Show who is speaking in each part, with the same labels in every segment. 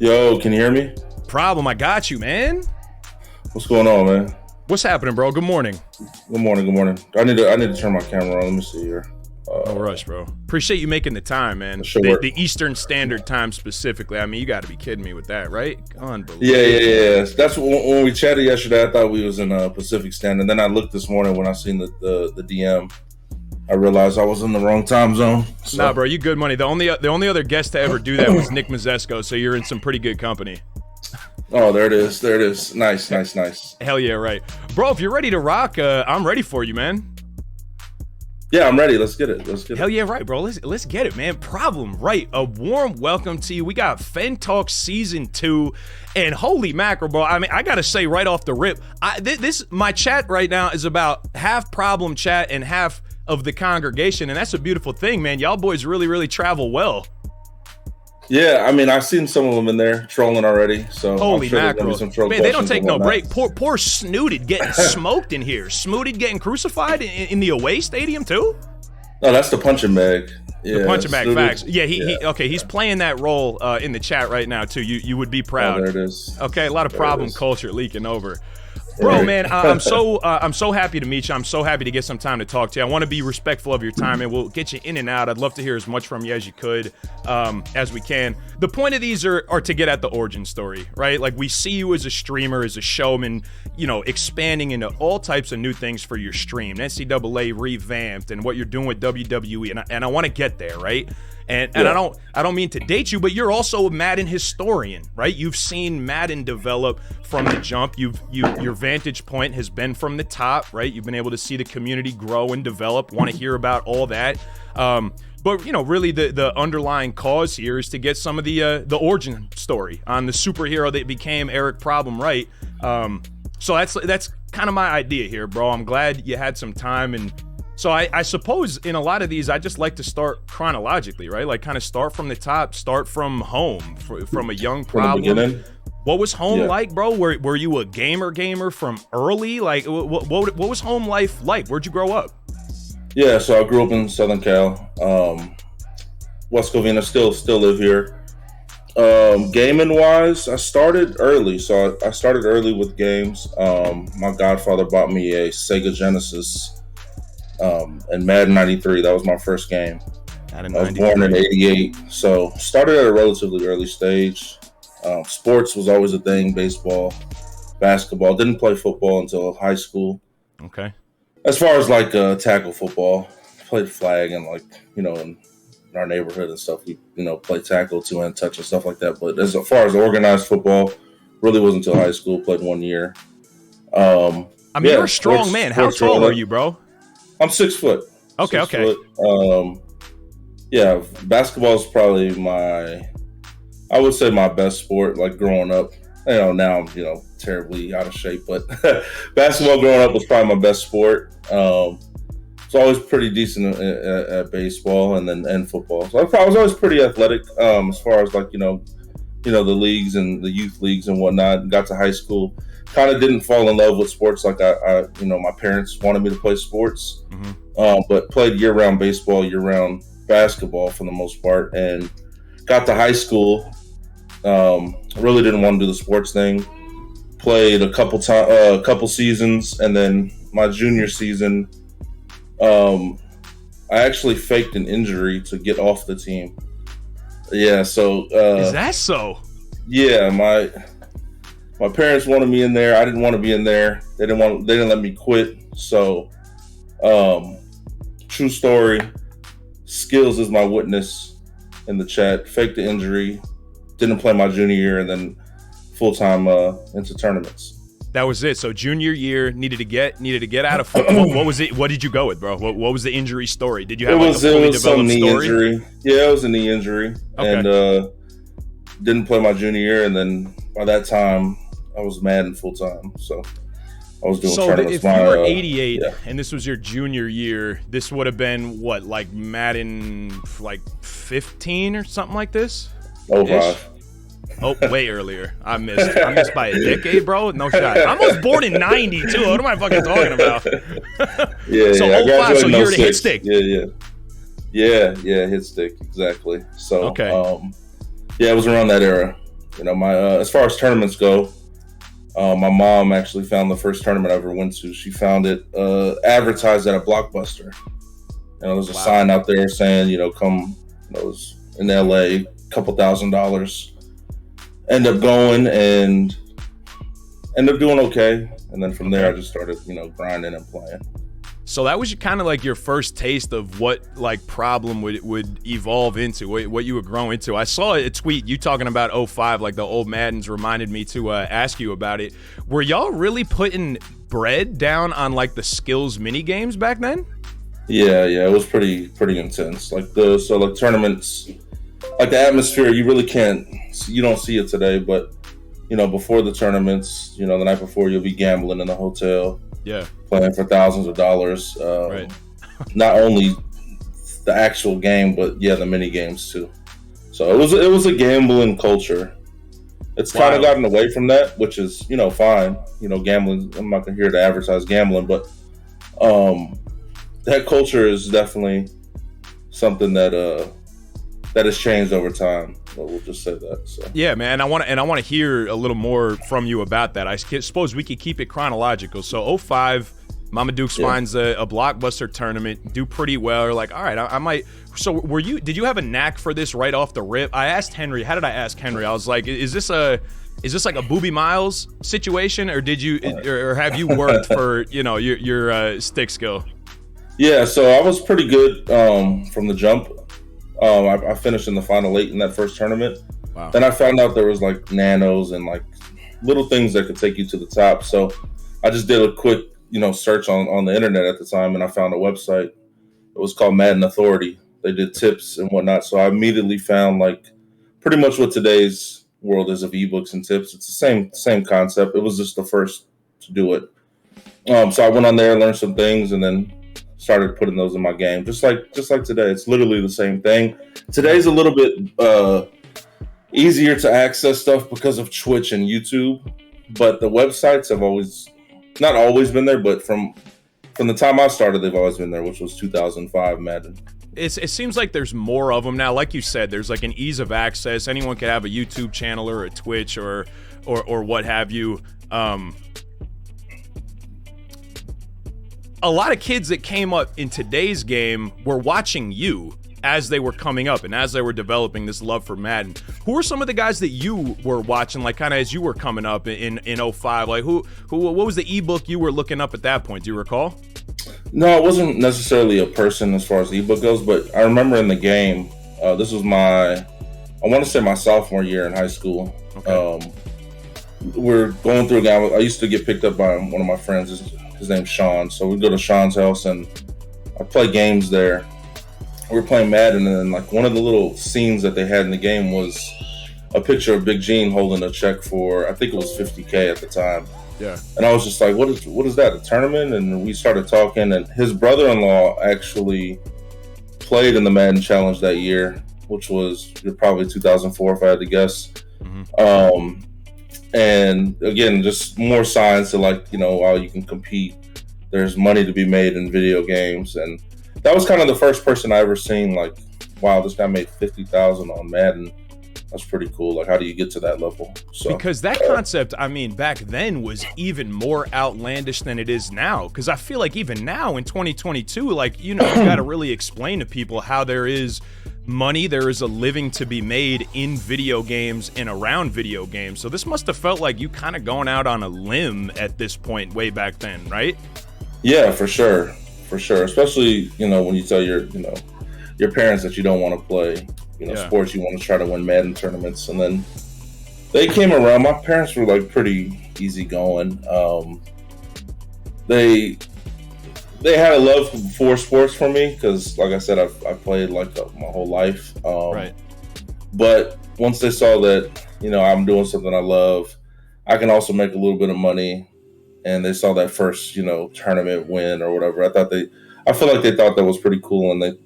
Speaker 1: Yo, can you hear me?
Speaker 2: Problem, I got you, man.
Speaker 1: What's going on, man?
Speaker 2: What's happening, bro? Good morning.
Speaker 1: Good morning. Good morning. I need to turn my camera on. Let me see here.
Speaker 2: No rush, bro. Appreciate you making the time, man.
Speaker 1: Sure.
Speaker 2: The Eastern Standard Time specifically. I mean, you got to be kidding me with that, right? Unbelievable.
Speaker 1: Yeah. That's when we chatted yesterday. I thought we was in Pacific Standard. And then I looked this morning when I seen the DM. I realized I was in the wrong time zone. So.
Speaker 2: Nah, bro, you good money. The only other guest to ever do that was Nick Mazesco, so you're in some pretty good company.
Speaker 1: Oh, there it is. Nice.
Speaker 2: Hell yeah, right. Bro, if you're ready to rock, I'm ready for you, man.
Speaker 1: Yeah, I'm ready. Let's get it.
Speaker 2: Hell yeah, right, bro. Let's get it, man. Problem, right. A warm welcome to you. We got FENDTALKS Season 2, and holy mackerel, bro. I mean, I got to say right off the rip, my chat right now is about half problem chat and half of the congregation, and that's a beautiful thing, man. Y'all boys really travel well.
Speaker 1: Yeah, I mean, I've seen some of them in there trolling already. So
Speaker 2: holy mackerel, man! They don't take no break. Poor Snooted getting smoked in here. Snooted getting crucified in the away stadium too.
Speaker 1: No, that's the punching bag. Yeah,
Speaker 2: the punching bag.
Speaker 1: Snooted.
Speaker 2: Facts. Yeah, he's playing that role in the chat right now too. You would be proud.
Speaker 1: Oh, there it is.
Speaker 2: Okay, a lot of problem culture leaking over. Bro, man, I'm so happy to meet you. I'm so happy to get some time to talk to you. I want to be respectful of your time, and we'll get you in and out. I'd love to hear as much from you as you could, as we can. The point of these are to get at the origin story, right? Like, we see you as a streamer, as a showman, expanding into all types of new things for your stream. NCAA revamped, and what you're doing with WWE, and I want to get there, right? And I don't mean to date you, but you're also a Madden historian, right? You've seen Madden develop from the jump. Your vantage point has been from the top, right? You've been able to see the community grow and develop. Want to hear about all that. But really the underlying cause here is to get some of the origin story on the superhero that became Eric Problem Wright. So that's kind of my idea here, bro. I'm glad you had some time, and so I suppose in a lot of these, I just like to start chronologically, right? Like, kind of start from the top, start from home, from a young Problem. What was home like, bro? Were you a gamer from early? Like, what was home life like? Where'd you grow up?
Speaker 1: Yeah, so I grew up in Southern Cal, West Covina. Still live here. Gaming wise, I started early. So I started early with games. My godfather bought me a Sega Genesis. And Madden 93, that was my first game. I was born in 88, so started at a relatively early stage. Sports was always a thing, baseball, basketball. Didn't play football until high school.
Speaker 2: Okay.
Speaker 1: As far as like tackle football, played flag and in our neighborhood and stuff, we played tackle, two-hand touch and stuff like that. But as far as organized football, really wasn't until high school. Played 1 year.
Speaker 2: You're a strong man. How tall are you, bro?
Speaker 1: I'm 6 foot.
Speaker 2: Okay.
Speaker 1: Yeah, basketball is probably I would say my best sport, like growing up. Now I'm, terribly out of shape, but basketball growing up was probably my best sport. It's always pretty decent at baseball and football. So I was always pretty athletic, as far as the leagues and the youth leagues and whatnot. Got to high school, kind of didn't fall in love with sports like my parents wanted me to play sports, but played year-round baseball, year-round basketball for the most part, and got to high school. Really didn't want to do the sports thing. Played a couple seasons, and then my junior season, I actually faked an injury to get off the team. Yeah, so
Speaker 2: is that so?
Speaker 1: Yeah, my parents wanted me in there. I didn't want to be in there. They didn't let me quit. So, true story. Skills is my witness in the chat. Faked the injury. Didn't play my junior year, and then full time into tournaments.
Speaker 2: That was it. So junior year, needed to get out of football. What was it? What did you go with, bro? What was the injury story? Did you have a fully developed
Speaker 1: knee
Speaker 2: story?
Speaker 1: Injury. Yeah, it was a knee injury, and didn't play my junior year. And then by that time, I was Madden full time. So I was doing tournaments.
Speaker 2: So if you were 88 and this was your junior year, this would have been what, like Madden, like 15 or something like this?
Speaker 1: Oh, 5.
Speaker 2: Oh, way earlier. I missed by a decade, bro. No shot. I was born in 92. What am I fucking talking about? So 05, so you're the hit stick.
Speaker 1: Yeah, hit stick, exactly. So
Speaker 2: okay.
Speaker 1: Yeah, it was around that era. My as far as tournaments go, my mom actually found the first tournament I ever went to. She found it advertised at a Blockbuster. There's a sign out there saying, come. It was in LA, couple $1,000. End up going and end up doing okay. And then from there, I just started, grinding and playing.
Speaker 2: So that was kind of like your first taste of what like Problem would evolve into, what you would grow into. I saw a tweet you talking about 05, like the old Maddens reminded me to ask you about it. Were y'all really putting bread down on like the skills mini games back then?
Speaker 1: Yeah, it was pretty intense. Like tournaments, like the atmosphere, you don't see it today, but before the tournaments, the night before you'll be gambling in the hotel.
Speaker 2: Yeah.
Speaker 1: Playing for thousands of dollars.
Speaker 2: Right.
Speaker 1: Not only the actual game, but the mini games too. So it was a gambling culture. It's kind of gotten away from that, which is, fine. Gambling, I'm not here to advertise gambling, but that culture is definitely something that has changed over time. We'll just say that. So.
Speaker 2: Yeah, man. I want to hear a little more from you about that. I suppose we could keep it chronological. So 05, Mama Dukes finds a Blockbuster tournament, do pretty well. You're like, all right, I might. So did you have a knack for this right off the rip? I asked Henry. How did I ask Henry? I was like, is this like a Booby Miles situation, or or have you worked for your stick skill?
Speaker 1: Yeah, so I was pretty good from the jump. I finished in the final 8 in that first tournament.
Speaker 2: Wow.
Speaker 1: Then I found out there was like nanos and like little things that could take you to the top. So I just did a quick, search on the internet at the time, and I found a website. It was called Madden Authority. They did tips and whatnot. So I immediately found like pretty much what today's world is of ebooks and tips. It's the same concept. It was just the first to do it. So I went on there, learned some things, and then started putting those in my game, just like today. It's literally the same thing. Today's a little bit easier to access stuff because of Twitch and YouTube, but the websites have not always been there, but from the time I started, they've always been there, which was 2005 Madden.
Speaker 2: It seems like there's more of them now. Like you said, there's like an ease of access. Anyone could have a YouTube channel or a Twitch or what have you. A lot of kids that came up in today's game were watching you as they were coming up and as they were developing this love for Madden. Who are some of the guys that you were watching, like kind of as you were coming up in 05? Like what was the ebook you were looking up at that point? Do you recall?
Speaker 1: No, it wasn't necessarily a person as far as the ebook goes, but I remember in the game, this was I want to say my sophomore year in high school.
Speaker 2: Okay.
Speaker 1: We're going through a game. I used to get picked up by one of my friends. His name's Sean. So we'd go to Sean's house and I'd play games there. We were playing Madden, and then like one of the little scenes that they had in the game was a picture of Big Gene holding a check for, I think it was $50K at the time.
Speaker 2: Yeah.
Speaker 1: And I was just like, what is that, a tournament? And we started talking, and his brother-in-law actually played in the Madden Challenge that year, which was probably 2004 if I had to guess. Mm-hmm. And again, just more signs to like, while you can compete, there's money to be made in video games. And that was kind of the first person I ever seen like, wow, this guy made $50,000 on Madden. That's pretty cool. Like, how do you get to that level? So,
Speaker 2: because that concept, I mean, back then was even more outlandish than it is now. Because I feel like even now in 2022, like, you got to really explain to people how there is money, there is a living to be made in video games and around video games. So this must have felt like you kind of going out on a limb at this point way back then, right?
Speaker 1: Yeah, for sure. Especially, when you tell your parents that you don't want to play, sports, you want to try to win Madden tournaments. And then they came around. My parents were like pretty easygoing. They had a love for sports for me because, like I said, I played like my whole life.
Speaker 2: Right.
Speaker 1: But once they saw that, I'm doing something I love, I can also make a little bit of money, and they saw that first, tournament win or whatever. I feel like they thought that was pretty cool, and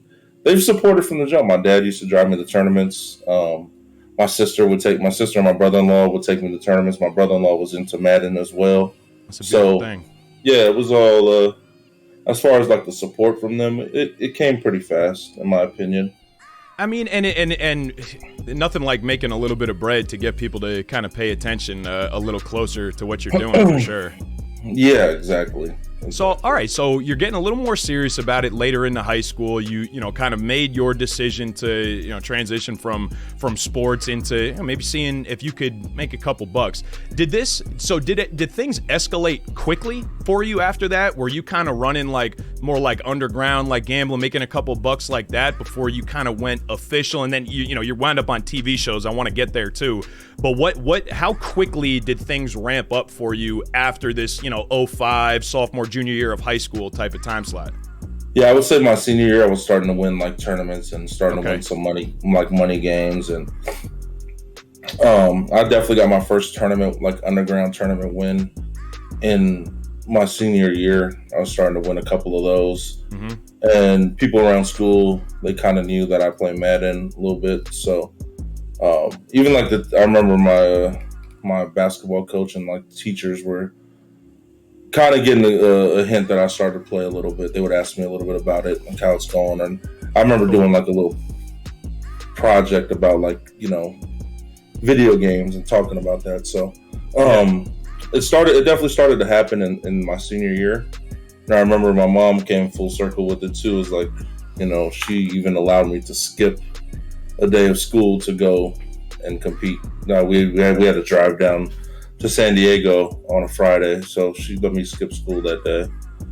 Speaker 1: they've supported from the jump. My dad used to drive me to tournaments. My sister and my brother-in-law would take me to tournaments. My brother-in-law was into Madden as well.
Speaker 2: That's a beautiful thing.
Speaker 1: Yeah, it was all. As far as like the support from them, it came pretty fast, in my opinion.
Speaker 2: I mean, and nothing like making a little bit of bread to get people to kind of pay attention a little closer to what you're doing for sure.
Speaker 1: Yeah, exactly.
Speaker 2: So, all right, so you're getting a little more serious about it later into high school. You know, kind of made your decision to, transition from sports into maybe seeing if you could make a couple bucks. Did things escalate quickly for you after that? Were you kind of running like more like underground, like gambling, making a couple bucks like that before you kind of went official? And then you wound up on TV shows. I want to get there too. But how quickly did things ramp up for you after this, 05 sophomore, junior year of high school type of time slot?
Speaker 1: Yeah, I would say my senior year, I was starting to win like tournaments and starting to win some money, like money games. And I definitely got my first tournament, like underground tournament win in my senior year. I was starting to win a couple of those. Mm-hmm. And people around school, they kind of knew that I played Madden a little bit. So even like I remember my basketball coach and like teachers were kind of getting a hint that I started to play a little bit. They would ask me a little bit about it and how it's going. And I remember doing like a little project about like, video games and talking about that. So it definitely started to happen in my senior year. And I remember my mom came full circle with it too. It was like, she even allowed me to skip a day of school to go and compete. Now we had to drive down to San Diego on a Friday, so she let me skip school that day.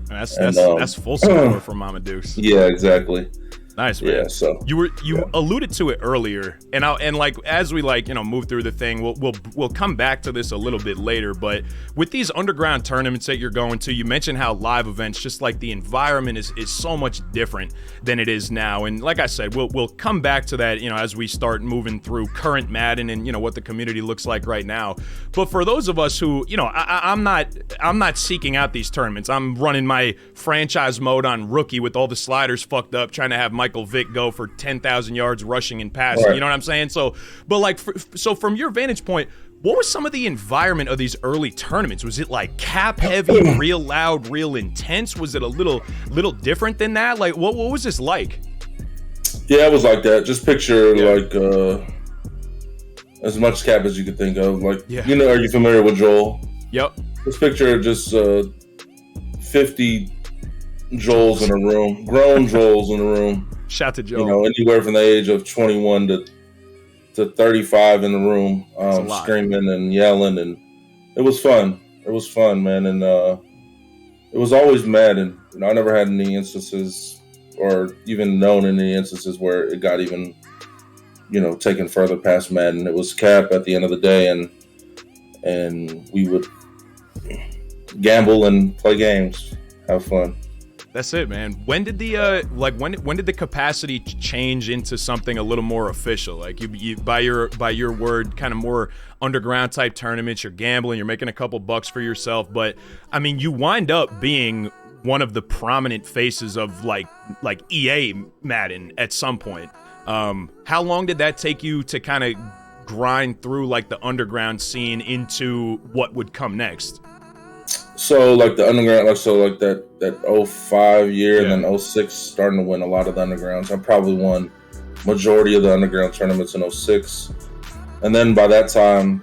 Speaker 2: That's full support from Mama Deuce.
Speaker 1: Yeah, exactly.
Speaker 2: Nice, man.
Speaker 1: Yeah, so
Speaker 2: you alluded to it earlier, and like as we move through the thing, we'll come back to this a little bit later. But with these underground tournaments that you're going to, you mentioned how live events, just like the environment is so much different than it is now. And like I said, we'll come back to that, as we start moving through current Madden and what the community looks like right now. But for those of us who, I'm not seeking out these tournaments. I'm running my franchise mode on rookie with all the sliders fucked up, trying to have Michael Vick go for 10,000 yards rushing and passing. Right. You know what I'm saying? So, but so from your vantage point, what was some of the environment of these early tournaments? Was it like cap heavy, real loud, real intense? Was it a little different than that? Like, what was this like?
Speaker 1: Yeah, it was like that. Just picture like as much cap as you could think of. Like, are you familiar with Joel?
Speaker 2: Yep.
Speaker 1: Just picture just 50 Joels in a room, grown Joels in a room.
Speaker 2: Shout to Joel.
Speaker 1: Anywhere from the age of 21 to 35 in the room, screaming and yelling, and it was fun. It was fun, man, and it was always Madden. I never had any instances, or even known any instances where it got even, taken further past Madden. It was cap at the end of the day, and we would gamble and play games, have fun.
Speaker 2: That's it, man. When did the when did the capacity change into something a little more official? Like you by your word, kind of more underground type tournaments. You're gambling. You're making a couple bucks for yourself. But I mean, you wind up being one of the prominent faces of like EA Madden at some point. How long did that take you to kind of grind through like the underground scene into what would come next?
Speaker 1: So like the underground, like that 05 year and then 06, starting to win a lot of the undergrounds. I probably won majority of the underground tournaments in 06. And then by that time,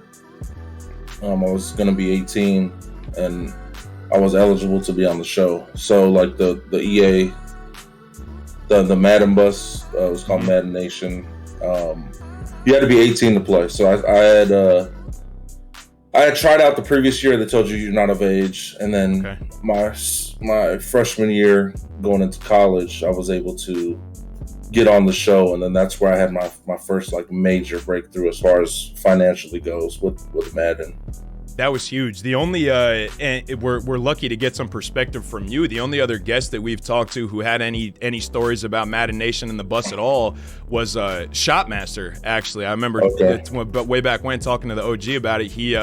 Speaker 1: I was going to be 18 and I was eligible to be on the show. So like the EA, the Madden bus, it was called Madden Nation. You had to be 18 to play. So I had tried out the previous year. They told you you're not of age. And then my freshman year going into college, I was able to get on the show. And then that's where I had my first like major breakthrough as far as financially goes with Madden.
Speaker 2: That was huge. The only and we're lucky to get some perspective from you. The only other guest that we've talked to who had any stories about Madden Nation and the bus at all was Shotmaster. Actually, I remember way back when talking to the OG about it. He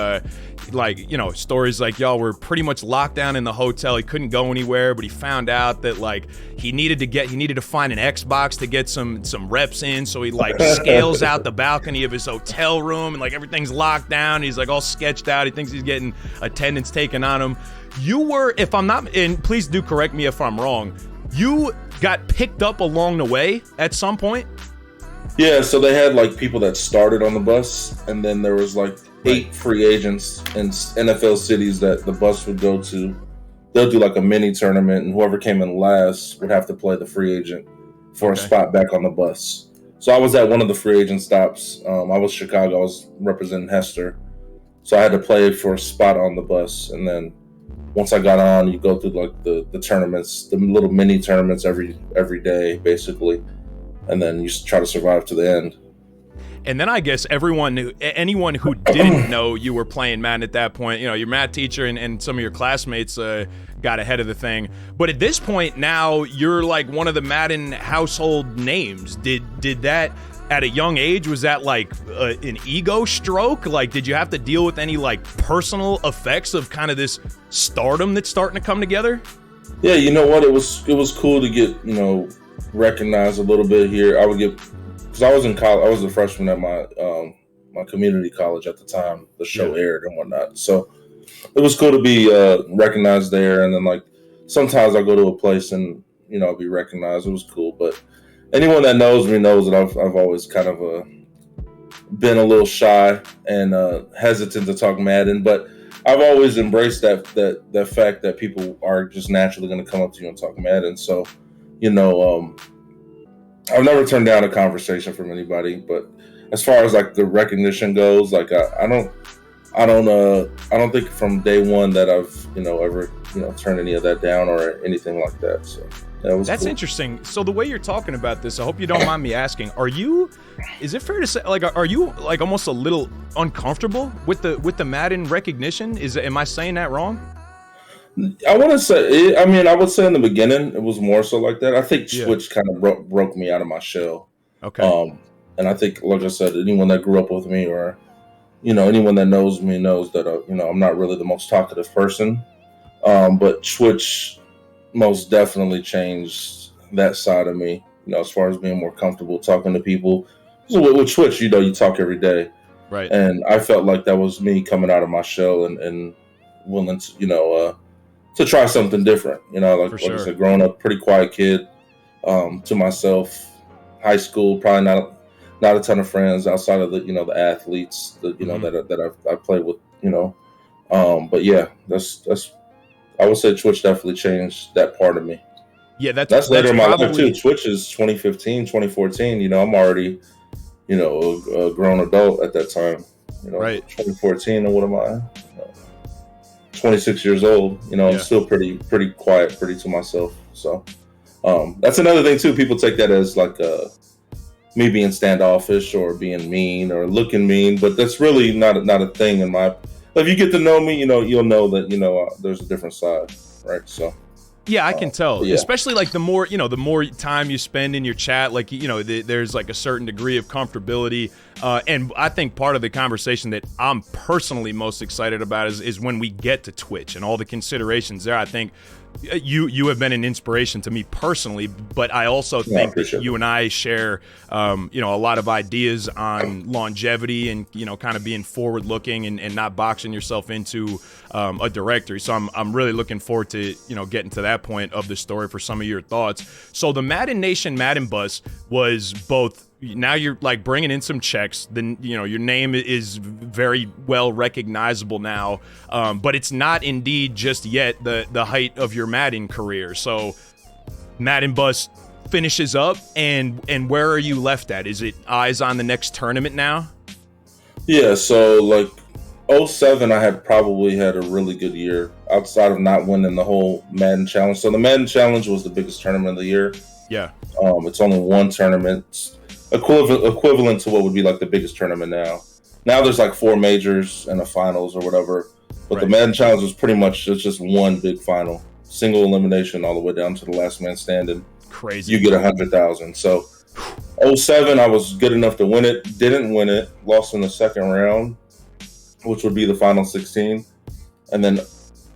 Speaker 2: stories like y'all were pretty much locked down in the hotel. He couldn't go anywhere, but he found out that like he needed to find an Xbox to get some reps in. So he like scales out the balcony of his hotel room and like everything's locked down. He's like all sketched out. He thinks he's getting attendance taken on him. You were, if I'm not, and please do correct me if I'm wrong, you got picked up along the way at some point?
Speaker 1: Yeah, so they had like people that started on the bus, and then there was like
Speaker 2: Right.
Speaker 1: 8 free agents in NFL cities that the bus would go to. They'll do like a mini tournament, and whoever came in last would have to play the free agent for a
Speaker 2: Okay.
Speaker 1: spot back on the bus. So I was at one of the free agent stops. I was Chicago. I was representing Hester, so I had to play for a spot on the bus, and then once I got on, you go through like the tournaments, the little mini tournaments every day, basically, and then you try to survive to the end.
Speaker 2: And then I guess anyone who didn't know you were playing Madden at that point, you know, your math teacher and some of your classmates got ahead of the thing. But at this point now, you're like one of the Madden household names. Did that at a young age? Was that like an ego stroke? Like, did you have to deal with any like personal effects of kind of this stardom that's starting to come together?
Speaker 1: Yeah, you know what? It was cool to get recognized a little bit here. I would get because I was in college. I was a freshman at my community college at the time the show aired and whatnot. So it was cool to be recognized there. And then like sometimes I go to a place and I'll be recognized. It was cool. But anyone that knows me knows that I've always kind of been a little shy and hesitant to talk Madden, but I've always embraced that fact that people are just naturally going to come up to you and talk Madden. So, I've never turned down a conversation from anybody. But as far as like the recognition goes, like I don't think from day one that I've ever turned any of that down or anything like that. So that's
Speaker 2: cool. Interesting. So the way you're talking about this, I hope you don't mind me asking, is it fair to say, like, are you like almost a little uncomfortable with the Madden recognition? Am I saying that wrong?
Speaker 1: I want to say, I would say in the beginning it was more so like that. I think Twitch kind of broke me out of my shell.
Speaker 2: Okay.
Speaker 1: And I think, like I said, anyone that grew up with me or anyone that knows me knows that I'm not really the most talkative person. But Twitch most definitely changed that side of me, as far as being more comfortable talking to people. So with Twitch, you talk every day.
Speaker 2: Right.
Speaker 1: And I felt like that was me coming out of my shell and willing to, to try something different. Like I said, growing up, pretty quiet kid, to myself, high school, probably not a ton of friends outside of the athletes that I played with, but yeah, that's I would say Twitch definitely changed that part of me.
Speaker 2: Yeah, that's
Speaker 1: later in my
Speaker 2: probably...
Speaker 1: life too. Twitch is 2015, 2014. I'm already, a grown adult at that time.
Speaker 2: Right.
Speaker 1: 2014, and what am I? 26 years old. I'm still pretty quiet, pretty to myself. So that's another thing too. People take that as like me being standoffish or being mean or looking mean, but that's really not a thing in my. If you get to know me, you'll know that there's a different side, right? So.
Speaker 2: Yeah, I can tell. Especially like the more time you spend in your chat, like there's like a certain degree of comfortability. And I think part of the conversation that I'm personally most excited about is when we get to Twitch and all the considerations there. I think you have been an inspiration to me personally, but I also think that you and I share a lot of ideas on longevity and kind of being forward looking and not boxing yourself into a directory. So I'm really looking forward to getting to that point of the story for some of your thoughts. So the Madden Nation Madden bus was both. Now you're like bringing in some checks. Then your name is very well recognizable now, but it's not indeed just yet the height of your Madden career. So Madden bus finishes up, and where are you left at? Is it eyes on the next tournament now?
Speaker 1: Yeah. So like 2007, I had probably had a really good year outside of not winning the whole Madden Challenge. So the Madden Challenge was the biggest tournament of the year.
Speaker 2: Yeah.
Speaker 1: It's only one tournament. Equivalent to what would be like the biggest tournament now. Now there's like 4 majors and a finals or whatever. But the Madden Challenge was pretty much just one big final. Single elimination all the way down to the last man standing.
Speaker 2: Crazy.
Speaker 1: You get 100,000. So 2007, I was good enough to win it. Didn't win it. Lost in the second round, which would be the final 16. And then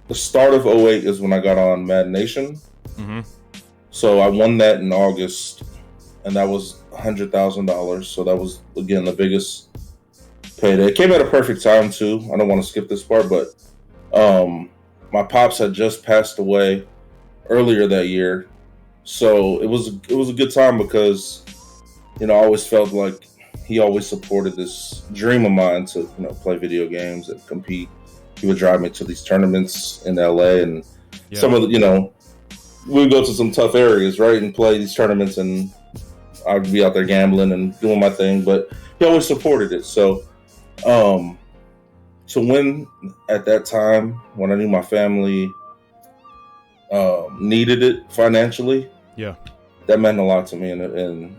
Speaker 1: the start of 2008 is when I got on Madden Nation.
Speaker 2: Mm-hmm.
Speaker 1: So I won that in August. And that was $100,000. So that was, again, the biggest payday. It came at a perfect time, too. I don't want to skip this part, but my pops had just passed away earlier that year. So it was a good time because I always felt like he always supported this dream of mine to, play video games and compete. He would drive me to these tournaments in LA, and some of the, we'd go to some tough areas, right, and play these tournaments, and I'd be out there gambling and doing my thing, but he always supported it. So, to win at that time when I knew my family needed it financially, that meant a lot to me, and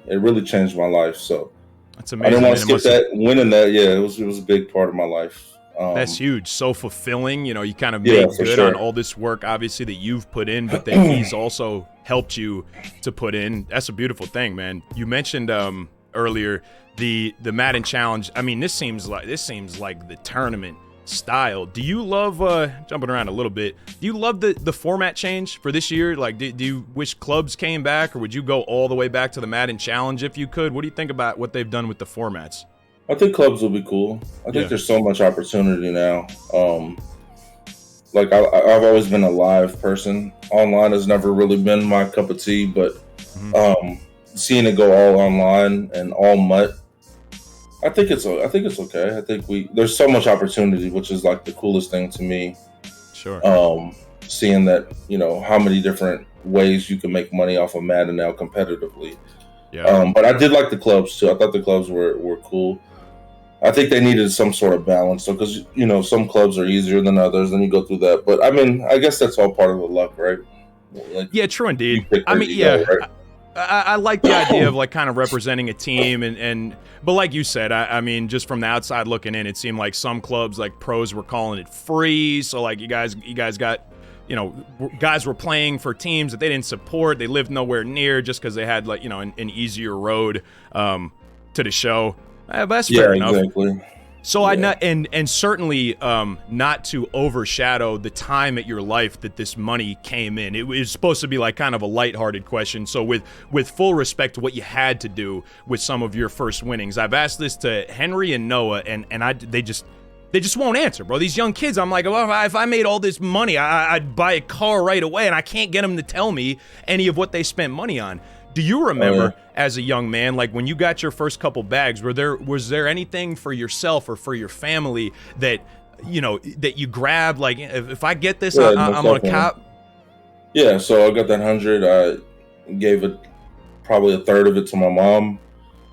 Speaker 1: it really changed my life. So
Speaker 2: that's amazing.
Speaker 1: I didn't want to skip that. Winning that, it was a big part of my life.
Speaker 2: That's huge. So fulfilling. You kind of made good on all this work, obviously, that you've put in, but then he's also helped you to put in. That's a beautiful thing, man. You mentioned earlier the Madden Challenge. I mean, this seems like the tournament style. Do you love jumping around a little bit? Do you love the format change for this year? Like, do you wish clubs came back, or would you go all the way back to the Madden Challenge if you could? What do you think about what they've done with the formats?
Speaker 1: I think clubs will be cool. I think there's so much opportunity now. Like I've always been a live person. Online has never really been my cup of tea, but seeing it go all online and all MUT, I think it's okay. I think there's so much opportunity, which is like the coolest thing to me.
Speaker 2: Sure.
Speaker 1: Seeing that, how many different ways you can make money off of Madden now competitively. Yeah. But I did like the clubs too. I thought the clubs were cool. I think they needed some sort of balance, so because some clubs are easier than others, and you go through that. But I mean, I guess that's all part of the luck, right? Like,
Speaker 2: yeah, true indeed. I mean, right? I like the idea of like kind of representing a team, but like you said, I mean, just from the outside looking in, it seemed like some clubs, like pros, were calling it free. So like you guys got, guys were playing for teams that they didn't support. They lived nowhere near just because they had like an easier road to the show. But that's fair enough. Exactly. So and certainly not to overshadow the time at your life that this money came in. It was supposed to be like kind of a lighthearted question. So with full respect to what you had to do with some of your first winnings, I've asked this to Henry and Noah, and they just won't answer, bro. These young kids, I'm like, well, if I made all this money, I'd buy a car right away, and I can't get them to tell me any of what they spent money on. Do you remember as a young man, like when you got your first couple bags, was there anything for yourself or for your family that that you grabbed? Like, if I get this, I'm gonna cop.
Speaker 1: Yeah, so I got that 100. I gave it probably a third of it to my mom.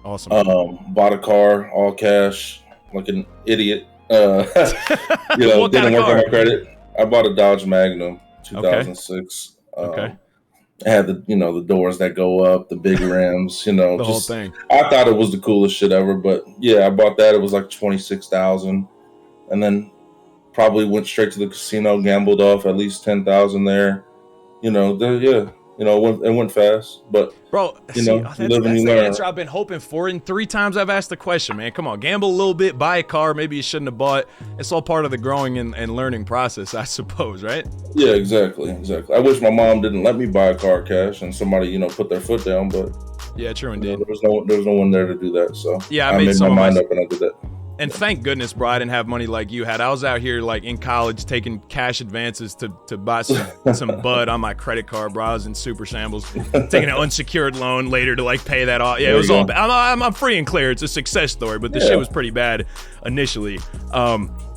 Speaker 2: Awesome.
Speaker 1: Bought a car, all cash, like an idiot.
Speaker 2: What
Speaker 1: didn't work on my credit. I bought a Dodge Magnum, 2006.
Speaker 2: Okay.
Speaker 1: It had the doors that go up, the big rims,
Speaker 2: the whole thing.
Speaker 1: I thought it was the coolest shit ever, but I bought that. It was like 26,000, and then probably went straight to the casino, gambled off at least 10,000 there. It went fast, but
Speaker 2: bro,
Speaker 1: that's the
Speaker 2: answer I've been hoping for. And 3 times I've asked the question, man. Come on, gamble a little bit, buy a car. Maybe you shouldn't have bought. It's all part of the growing and learning process, I suppose, right?
Speaker 1: Yeah, exactly. I wish my mom didn't let me buy a car cash and somebody, put their foot down, but
Speaker 2: yeah, true indeed.
Speaker 1: There was no one there to do that, so
Speaker 2: yeah,
Speaker 1: I made my mind up and I did that.
Speaker 2: And thank goodness, bro, I didn't have money like you had. I was out here like in college taking cash advances to buy some bud on my credit card, bro. I was in super shambles, taking an unsecured loan later to like pay that off. Yeah, it was all bad. I'm free and clear. It's a success story, but this shit was pretty bad initially.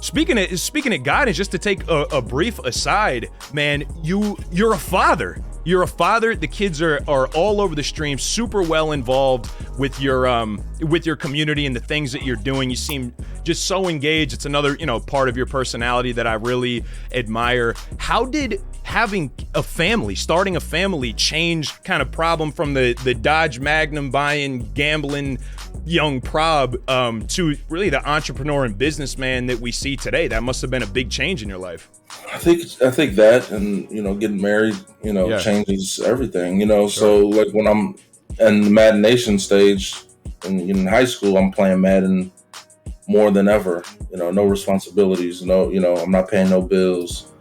Speaker 2: Speaking of guidance, just to take a brief aside, man, you're a father. You're a father. The kids are all over the stream, super well involved with your community and the things that you're doing. You seem just so engaged. It's another part of your personality that I really admire. How did having a family, starting a family, change kind of problem from the Dodge Magnum buying, gambling young prob to really the entrepreneur and businessman that we see today? That must have been a big change in your life.
Speaker 1: I think that, and getting married, changes everything. Sure. So like when I'm in the Madden Nation stage in high school, I'm playing Madden more than ever. No responsibilities. No, I'm not paying no bills.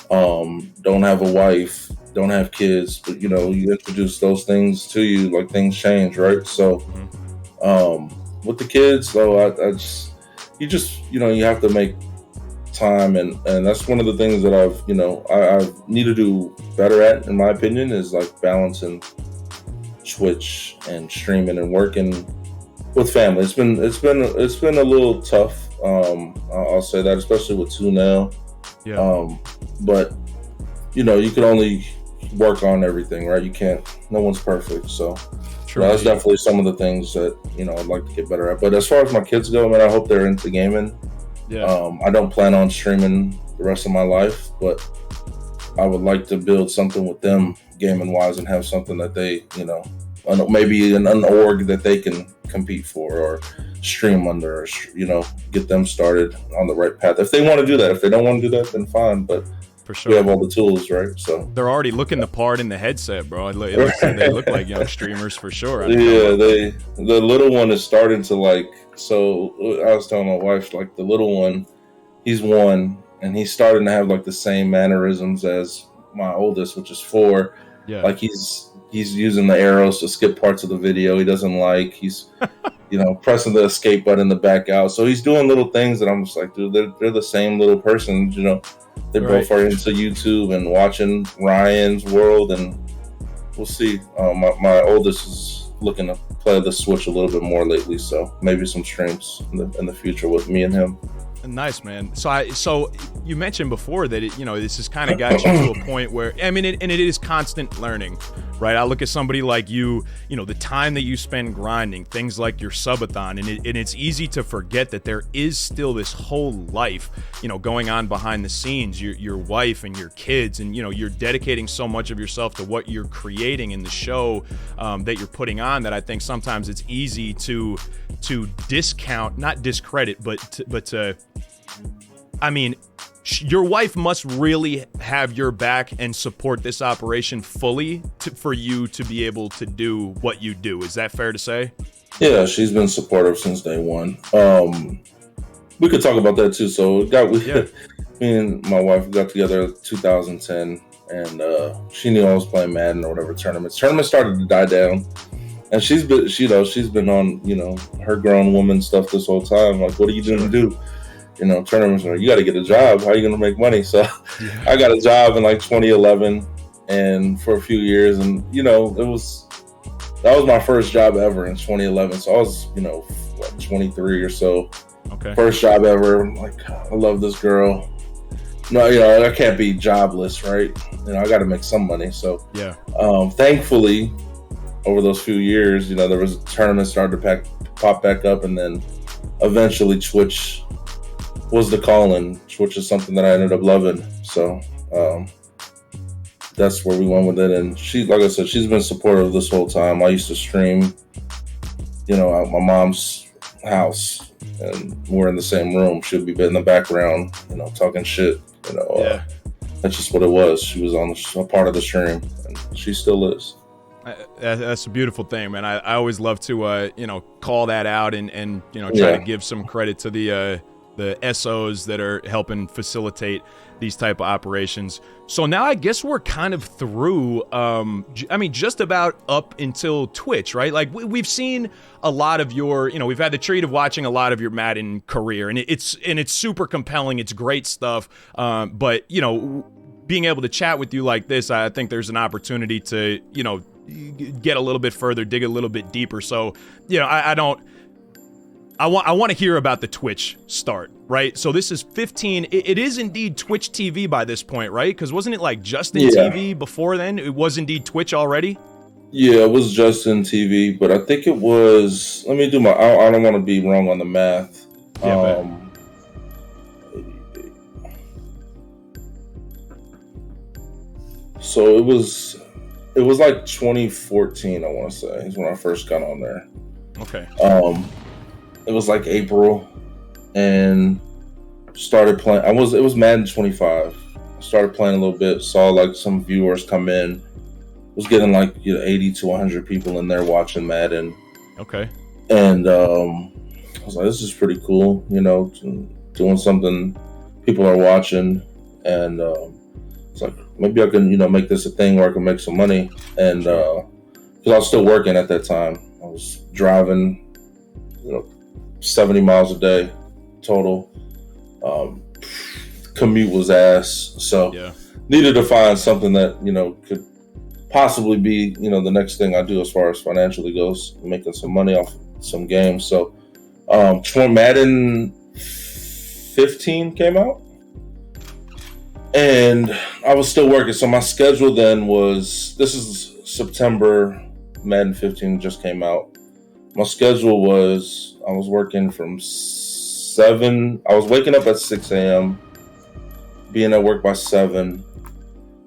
Speaker 1: Don't have a wife. Don't have kids. But you introduce those things to you, like things change, right? So, with the kids, though, you have to make time, and that's one of the things that I need to do better at, in my opinion, is like balancing Twitch and streaming and working with family. It's been a little tough. I'll say that, especially with two now.
Speaker 2: Yeah.
Speaker 1: But you can only work on everything, right? You can't. No one's perfect, so that's definitely some of the things that I'd like to get better at. But as far as my kids go, man, I hope they're into gaming.
Speaker 2: Yeah.
Speaker 1: I don't plan on streaming the rest of my life, but I would like to build something with them gaming wise and have something that they, maybe an org that they can compete for or stream under, or, get them started on the right path. If they want to do that, if they don't want to do that, then fine. But
Speaker 2: for sure,
Speaker 1: we have all the tools, right? So
Speaker 2: they're already looking the part in the headset, bro. They look like young streamers for sure.
Speaker 1: Yeah, the little one is starting to like. So I was telling my wife, like the little one, he's 1, and he's starting to have like the same mannerisms as my oldest, which is 4.
Speaker 2: Yeah,
Speaker 1: like he's using the arrows to skip parts of the video he doesn't like. He's pressing the escape button to back out. So he's doing little things that I'm just like, dude, they're the same little person. They both are into YouTube and watching Ryan's World, and we'll see. My oldest is looking to play the Switch a little bit more lately, so maybe some streams in the future with me and him.
Speaker 2: Nice, man. So you mentioned before that this has kind of got you to a point where it is constant learning, right? I look at somebody like you, the time that you spend grinding, things like your subathon, and it's easy to forget that there is still this whole life, going on behind the scenes. Your wife and your kids, and you're dedicating so much of yourself to what you're creating in the show that you're putting on, that I think sometimes it's easy to discount, not discredit, but your wife must really have your back and support this operation fully for you to be able to do what you do. Is that fair to say?
Speaker 1: Yeah, she's been supportive since day one. We could talk about that too. So me and my wife got together in 2010, and she knew I was playing Madden or whatever tournaments. Tournaments started to die down, and she's been on her grown woman stuff this whole time. Like, what are you going to do? Tournaments are, you got to get a job. How are you going to make money? So I got a job in like 2011, and for a few years, and that was my first job ever in 2011. So I was 23 or so.
Speaker 2: Okay.
Speaker 1: First job ever. I'm like, I love this girl. No, I can't be jobless, right? I got to make some money. So
Speaker 2: yeah.
Speaker 1: Thankfully, over those few years, there was a tournament started to pop back up, and then eventually Twitch was the calling, which is something that I ended up loving. So that's where we went with it. And she, like I said, she's been supportive this whole time. I used to stream, at my mom's house, and we're in the same room. She'd be in the background, talking shit. That's just what it was. She was on a part of the stream, and she still is.
Speaker 2: That's a beautiful thing, man. I always love to call that out and try to give some credit to the SOs that are helping facilitate these type of operations. So now I guess we're kind of through, just about up until Twitch, right? Like we've seen a lot of your, we've had the treat of watching a lot of your Madden career, and it's super compelling. It's great stuff. But being able to chat with you like this, I think there's an opportunity to, get a little bit further, dig a little bit deeper. So, I want to hear about the Twitch start, right? So this is 15. It is indeed Twitch TV by this point, right? Because wasn't it like Justin TV before then? It was indeed Twitch already?
Speaker 1: Yeah, it was Justin TV, but I think it was, let me do I don't want to be wrong on the math.
Speaker 2: Yeah,
Speaker 1: so it was like 2014, I want to say, is when I first got on there.
Speaker 2: Okay.
Speaker 1: It was like April, and started playing. It was Madden 25. I started playing a little bit, saw like some viewers come in. Was getting like 80 to 100 people in there watching Madden.
Speaker 2: Okay.
Speaker 1: And I was like, this is pretty cool, doing something people are watching, and it's like, maybe I can make this a thing where I can make some money. And because I was still working at that time, I was driving 70 miles a day total. Commute was ass, so needed to find something that could possibly be the next thing I do as far as financially goes, making some money off some games. So Madden 15 came out, and I was still working. So my schedule then was, this is September, Madden 15 just came out. My schedule was, I was working from 7, I was waking up at 6 a.m., being at work by 7,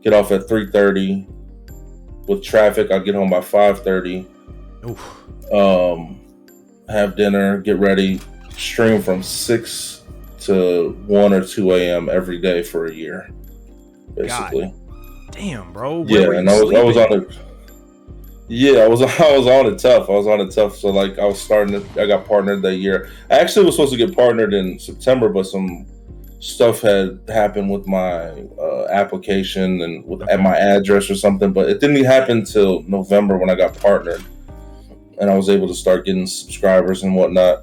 Speaker 1: get off at 3:30. With traffic, I'd get home by 5:30. Have dinner, get ready, stream from 6 to 1 or 2 a.m. every day for a year, basically.
Speaker 2: God. Damn, bro.
Speaker 1: Yeah, and I was on it. Yeah, I was on it tough. So like I got partnered that year. I actually was supposed to get partnered in September, but some stuff had happened with my application and at my address or something. But it didn't happen till November when I got partnered, and I was able to start getting subscribers and whatnot.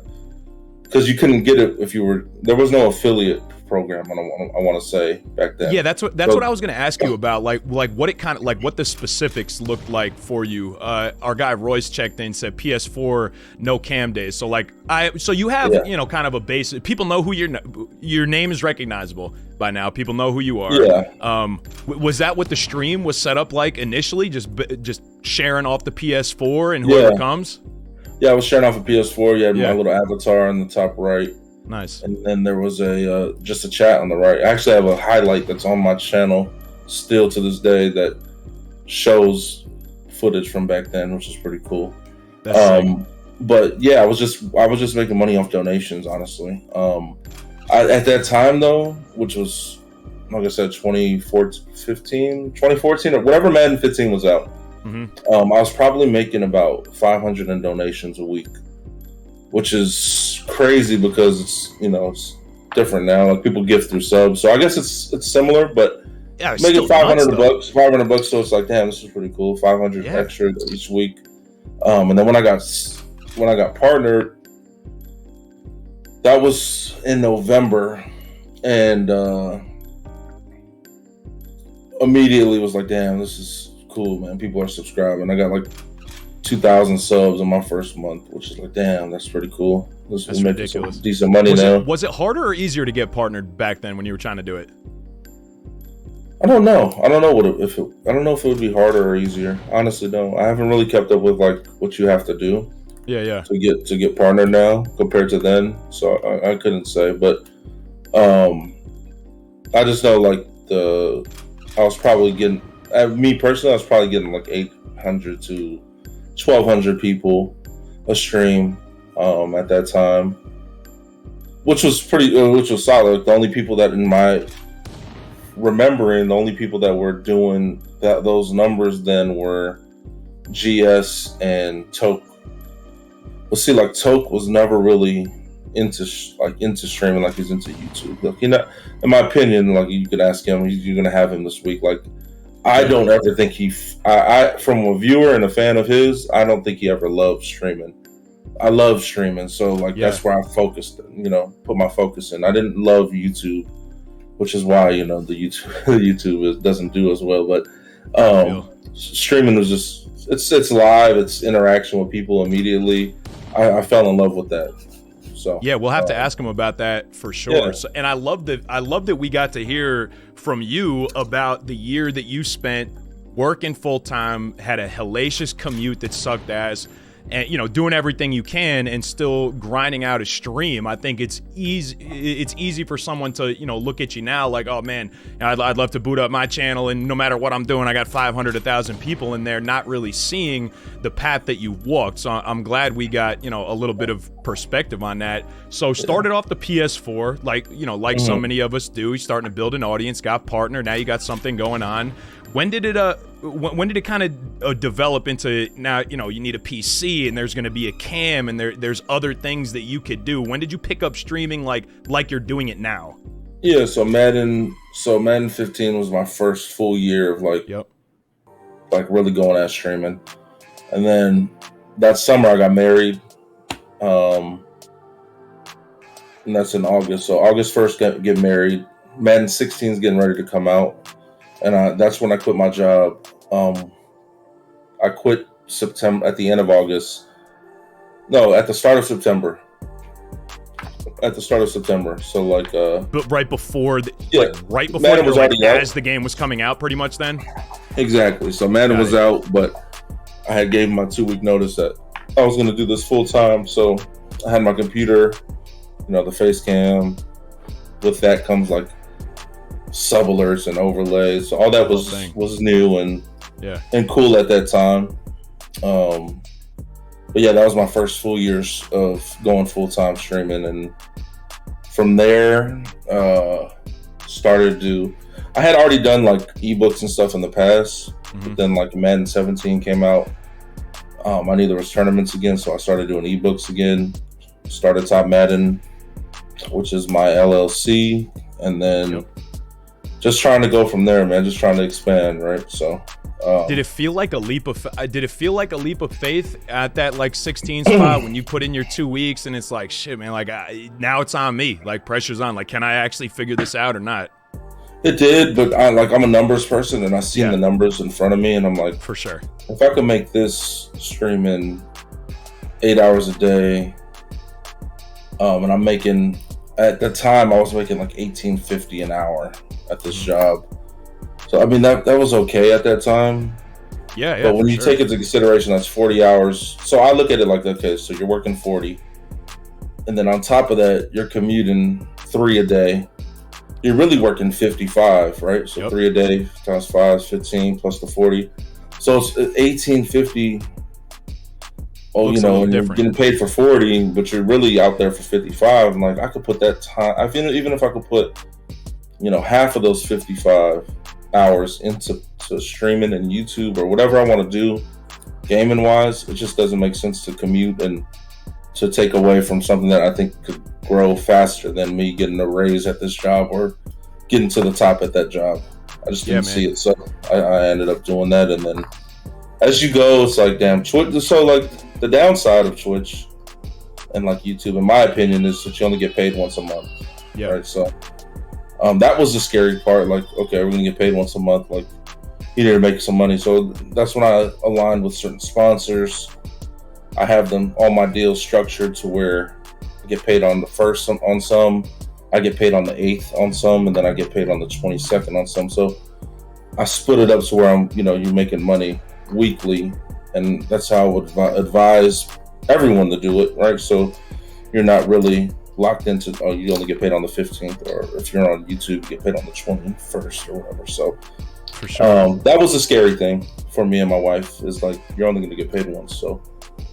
Speaker 1: Because you couldn't get it if you were, there was no affiliate program. I want to say back then.
Speaker 2: Yeah, that's what I was going to ask you about. Like what it kind of like what the specifics looked like for you. Our guy Royce checked in, said PS4 no cam days. So so you have kind of a base. People know who your name is recognizable by now. People know who you are.
Speaker 1: Yeah.
Speaker 2: Was that what the stream was set up like initially? Just sharing off the PS4 and whoever comes.
Speaker 1: Yeah, I was sharing off a PS4. You had my little avatar in the top right.
Speaker 2: Nice.
Speaker 1: And then there was just a chat on the right. I actually have a highlight that's on my channel still to this day that shows footage from back then, which is pretty cool.
Speaker 2: That's sick.
Speaker 1: But yeah, I was just making money off donations, honestly. At that time though, which was, like I said, 2014 or whatever Madden 15 was out.
Speaker 2: Mm-hmm.
Speaker 1: I was probably making about 500 in donations a week, which is crazy because it's different now. Like people give through subs, so I guess it's similar, but making $500 $500. So it's like, damn, this is pretty cool. 500 extra each week. And then when I got partnered, that was in November, and immediately was like, damn, this is cool, man. People are subscribing. I got like 2,000 subs in my first month, which is like, damn, that's pretty cool. This is making some decent money now.
Speaker 2: Was it harder or easier to get partnered back then when you were trying to do it?
Speaker 1: I don't know. I don't know if it would be harder or easier. Honestly, don't. I haven't really kept up with like what you have to do.
Speaker 2: Yeah.
Speaker 1: To get partnered now compared to then. So I couldn't say, but I just know like I was probably getting. Me personally, I was probably getting like 800 to 1,200 people a stream at that time, which was solid. The only people that the only people that were doing those numbers then were GS and Toke. But see, like Toke was never really into streaming like he's into YouTube. Like, in my opinion, like you could ask him, you're gonna have him this week. Like, I don't ever think I from a viewer and a fan of his, I don't think he ever loved streaming. I love streaming, so that's where I focused. Put my focus in. I didn't love YouTube, which is why the YouTube doesn't do as well. But streaming was just it's live. It's interaction with people immediately. I fell in love with that. So
Speaker 2: yeah, we'll have to ask him about that for sure. Yeah. So, and I love that we got to hear from you about the year that you spent working full time, had a hellacious commute that sucked ass, and doing everything you can and still grinding out a stream. I think it's easy for someone to look at you now like, oh man, I'd love to boot up my channel, and no matter what I'm doing, I got 500 1,000 people in there, not really seeing the path that you walked. So I'm glad we got a little bit of perspective on that. So started off the PS4 like so many of us do, starting to build an audience, got partner, now you got something going on. When did it kind of develop into, now you need a PC and there's going to be a cam and there's other things that you could do? When did you pick up streaming like you're doing it now?
Speaker 1: Yeah, so Madden 15 was my first full year of like really going at streaming. And then that summer I got married. And that's in August. So August 1st get married. Madden 16 is getting ready to come out. And that's when I quit my job. I quit September at the end of August. No, at the start of September. So like
Speaker 2: But right before right before,
Speaker 1: Madden was already out.
Speaker 2: As the game was coming out, pretty much then.
Speaker 1: Exactly. So Madden was out, but I had gave my 2-week notice that I was going to do this full time. So I had my computer, the face cam. With that comes like sub alerts and overlays. So all that was new and cool at that time. But yeah, that was my first full years of going full time streaming, and from there, I had already done like ebooks and stuff in the past, but then like Madden 17 came out. I knew there was tournaments again, so I started doing ebooks again. Started Top Madden, which is my LLC, and then just trying to go from there, man. Just trying to expand, right? So.
Speaker 2: Did it feel like a leap of faith at that like 16 spot when you put in your 2 weeks and it's like, shit, man, like now it's on me, like pressure's on, like can I actually figure this out or not?
Speaker 1: It did, but I'm a numbers person and I seen the numbers in front of me and I'm like,
Speaker 2: for sure,
Speaker 1: if I could make this streaming 8 hours a day, and I'm making, at the time I was making like $18.50 an hour at this job. So, I mean, that was okay at that time.
Speaker 2: Yeah.
Speaker 1: But when you take into consideration, that's 40 hours. So I look at it like, okay, so you're working 40. And then on top of that, you're commuting 3 a day. You're really working 55, right? So 3 a day times 5 is 15 plus the 40. So it's $18.50. Oh,
Speaker 2: Looks
Speaker 1: and you're getting paid for 40, but you're really out there for 55. I'm like, I could put that time. I feel even if I could put, half of those 55 hours into streaming and YouTube or whatever I want to do gaming wise, it just doesn't make sense to commute and to take away from something that I think could grow faster than me getting a raise at this job or getting to the top at that job. I just didn't see it, so I ended up doing that. And then as you go, it's like, damn, Twitch. So like the downside of Twitch and like YouTube, in my opinion, is that you only get paid once a month. Right. So that was the scary part. Like, okay, we're gonna get paid once a month. Like, you need to make some money. So that's when I aligned with certain sponsors. I have all my deals structured to where I get paid on the 1st on some, I get paid on the 8th on some, and then I get paid on the 22nd on some. So I split it up to where I'm, you're making money weekly, and that's how I would advise everyone to do it, right? So you're not really locked into, you only get paid on the 15th, or if you're on YouTube, you get paid on the 21st or whatever. So
Speaker 2: for sure,
Speaker 1: that was a scary thing for me and my wife, is like, you're only going to get paid once. So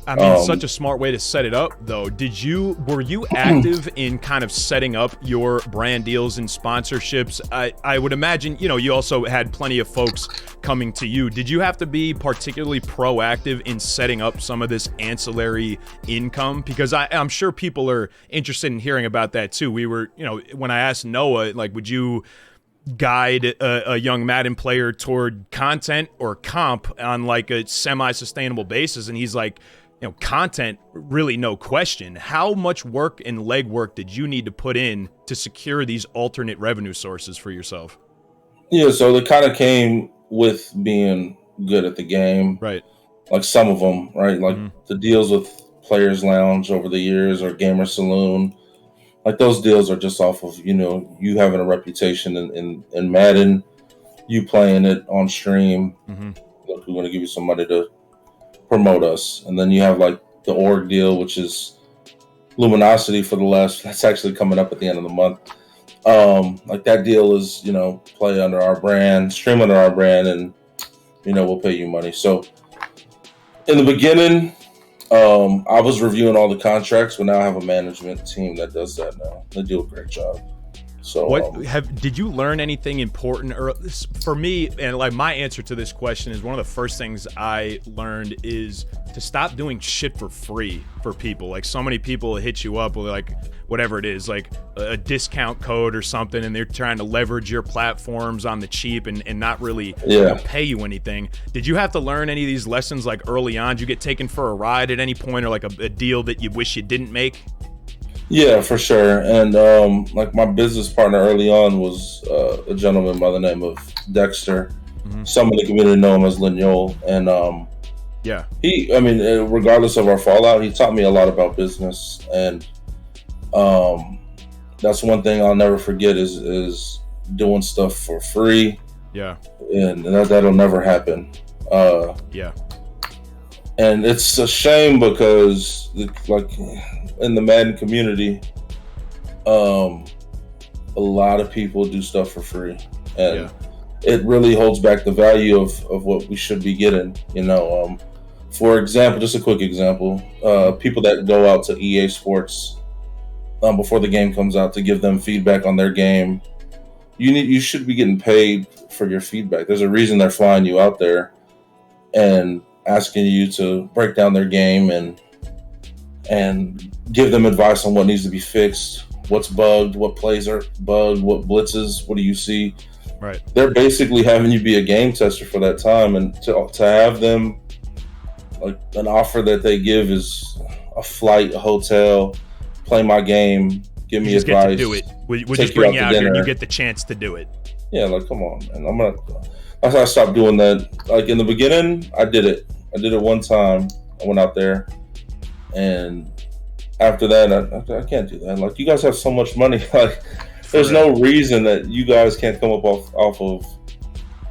Speaker 2: I mean, such a smart way to set it up, though. Were you active in kind of setting up your brand deals and sponsorships? I would imagine, you also had plenty of folks coming to you. Did you have to be particularly proactive in setting up some of this ancillary income? Because I'm sure people are interested in hearing about that too. We were, when I asked Noah, like, would you guide a young Madden player toward content or comp on like a semi-sustainable basis? And he's like, content, really no question. How much work and legwork did you need to put in to secure these alternate revenue sources for yourself?
Speaker 1: Yeah, so it kind of came with being good at the game.
Speaker 2: Right.
Speaker 1: Like some of them, right? Like the deals with Players Lounge over the years or Gamer Saloon. Like those deals are just off of, you having a reputation in Madden, you playing it on stream. Look, we want to give you some money to promote us. And then you have like the org deal, which is Luminosity that's actually coming up at the end of the month. Like that deal is, play under our brand, stream under our brand, and, we'll pay you money. So in the beginning, I was reviewing all the contracts, but now I have a management team that does that now. They do a great job. So
Speaker 2: did you learn anything important? Or for me, and like my answer to this question is, one of the first things I learned is to stop doing shit for free for people. Like so many people hit you up with like whatever it is, like a discount code or something, and they're trying to leverage your platforms on the cheap and not really pay you anything. Did you have to learn any of these lessons like early on? Did you get taken for a ride at any point, or like a deal that you wish you didn't make?
Speaker 1: Yeah, for sure. And like my business partner early on was a gentleman by the name of Dexter. Some of the community know him as Lignol. And I mean, regardless of our fallout, he taught me a lot about business, and that's one thing I'll never forget is doing stuff for free.
Speaker 2: Yeah,
Speaker 1: and that'll never happen. And it's a shame because, like, in the Madden community, a lot of people do stuff for free, and it really holds back the value of what we should be getting. You know, for example, just a quick example: people that go out to EA Sports before the game comes out to give them feedback on their game. You should be getting paid for your feedback. There's a reason they're flying you out there and asking you to break down their game and give them advice on what needs to be fixed, what's bugged, what plays are bugged, what blitzes, what do you see.
Speaker 2: Right.
Speaker 1: They're basically having you be a game tester for that time, and to have them, like, an offer that they give is a flight, a hotel, play my game, give me advice.
Speaker 2: Get to do it. We'll just bring you out here and you get the chance to do it.
Speaker 1: Yeah, like, come on, man. That's how I stopped doing that. Like, in the beginning, I did it one time. I went out there, and after that, I can't do that. Like, you guys have so much money. Like, there's no reason that you guys can't come up off of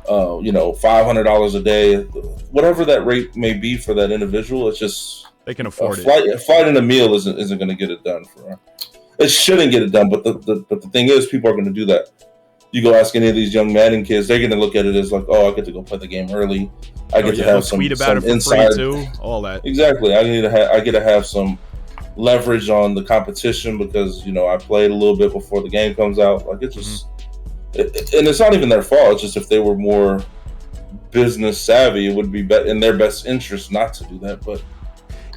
Speaker 1: $500 a day, whatever that rate may be for that individual. It's just
Speaker 2: they can afford it.
Speaker 1: A flight and a meal isn't going to get it done for. It shouldn't get it done, but the thing is, people are going to do that. You go ask any of these young Madden kids, they're going to look at it as like, oh, I get to go play the game early. I get to have some
Speaker 2: tweet about it for
Speaker 1: inside
Speaker 2: free too. All that.
Speaker 1: Exactly. I get to have some leverage on the competition because, I played a little bit before the game comes out. Like, it's just, and it's not even their fault. It's just if they were more business savvy, it would be in their best interest not to do that. But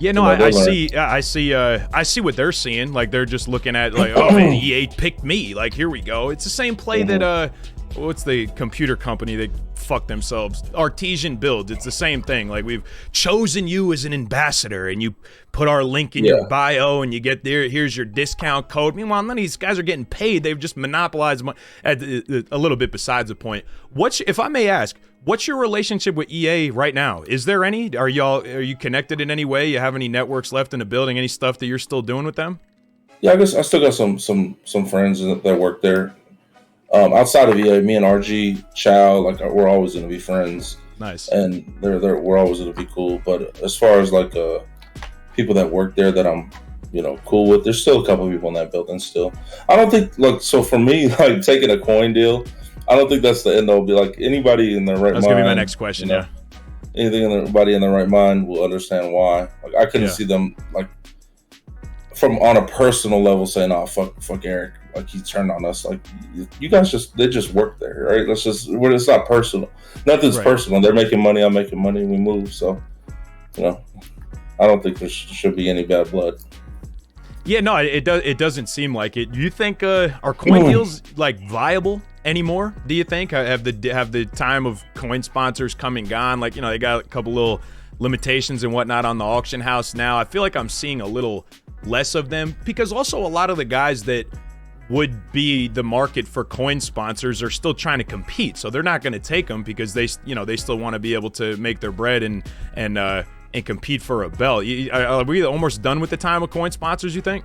Speaker 2: yeah, no, I see what they're seeing. Like, they're just looking at, like, oh man, EA picked me. Like, here we go. It's the same play that what's the computer company that fucked themselves? Artesian Builds. It's the same thing. Like, we've chosen you as an ambassador, and you put our link in your bio, and you get there. Here's your discount code. Meanwhile, none of these guys are getting paid. They've just monopolized a little bit besides the point. If I may ask, what's your relationship with EA right now? Is there any? Are you connected in any way? You have any networks left in the building? Any stuff that you're still doing with them?
Speaker 1: Yeah, I guess I still got some friends that work there. Outside of EA, me and RG Chow, like, we're always going to be friends.
Speaker 2: Nice.
Speaker 1: And we're always going to be cool. But as far as, like, people that work there that I'm, cool with, there's still a couple of people in that building still. I don't think, look, so for me, like, taking a coin deal, I don't think that's the end all. Be like, anybody in their right mind.
Speaker 2: That's gonna be my next question.
Speaker 1: Anybody in their right mind will understand why. Like, I couldn't see them, like, from on a personal level saying, "Oh, fuck Eric," like, he turned on us. Like, you guys they just work there, right? It's not personal. Nothing's personal. They're making money. I'm making money. We move. So, I don't think there should be any bad blood.
Speaker 2: Yeah, no, it doesn't seem like it. Do you think are coin deals, like, viable anymore? Do you think have the time of coin sponsors come and gone? Like, they got a couple little limitations and whatnot on the auction house now. I feel like I'm seeing a little less of them because also a lot of the guys that would be the market for coin sponsors are still trying to compete, so they're not going to take them because they still want to be able to make their bread and compete for a belt. Are we almost done with the time of coin sponsors, you think?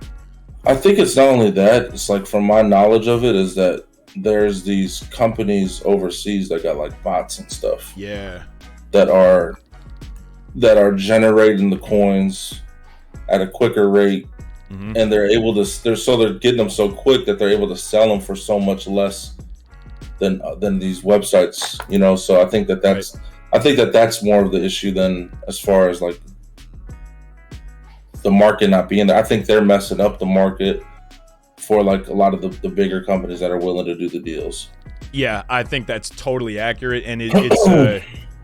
Speaker 1: I think it's not only that. It's like, from my knowledge of it, is that there's these companies overseas that got, like, bots and stuff.
Speaker 2: Yeah.
Speaker 1: That are generating the coins at a quicker rate, and they're able to. They're getting them so quick that they're able to sell them for so much less than these websites. So I think that's. Right. I think that's more of the issue than as far as, like, the market not being there. I think they're messing up the market for, like, a lot of the bigger companies that are willing to do the deals.
Speaker 2: Yeah, I think that's totally accurate, and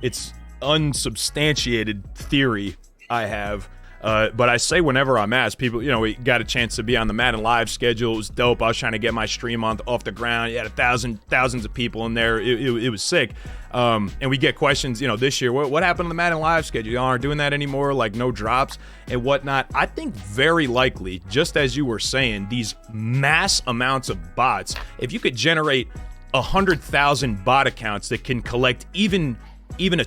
Speaker 2: it's unsubstantiated theory I have. But I say whenever I'm asked, people, we got a chance to be on the Madden Live schedule. It was dope. I was trying to get my stream off the ground. You had thousands of people in there. It was sick. And we get questions, this year, what happened to the Madden Live schedule? Y'all aren't doing that anymore, like, no drops and whatnot. I think very likely, just as you were saying, these mass amounts of bots, if you could generate 100,000 bot accounts that can collect even even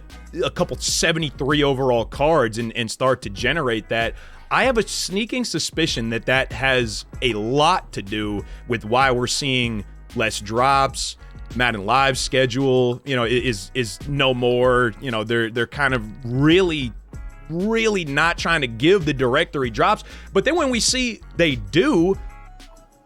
Speaker 2: a couple 73 overall cards and start to generate that. I have a sneaking suspicion that has a lot to do with why we're seeing less drops. Madden Live schedule, is no more. They're kind of really not trying to give the directory drops. But then when we see they do,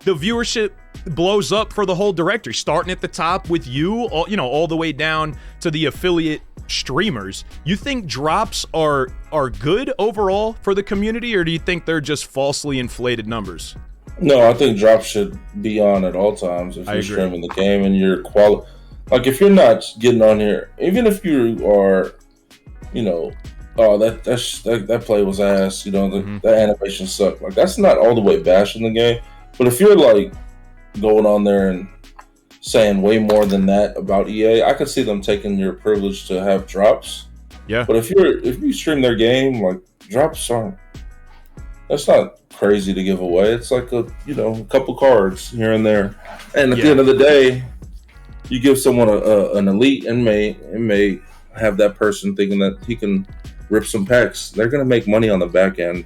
Speaker 2: the viewership blows up for the whole directory, starting at the top with all the way down to the affiliate streamers. You think drops are good overall for the community, or do you think they're just falsely inflated numbers?
Speaker 1: No, I think drops should be on at all times if you're streaming the game and you're like if you're not getting on here, even if you are, oh that play was ass, that animation sucked. Like that's not all the way bashing the game. But if you're like going on there and saying way more than that about EA, I could see them taking your privilege to have drops.
Speaker 2: Yeah.
Speaker 1: But if you stream their game, like drops that's not crazy to give away. It's like a couple cards here and there. And at the end of the day, you give someone an elite inmate may have that person thinking that he can rip some packs. They're gonna make money on the back end.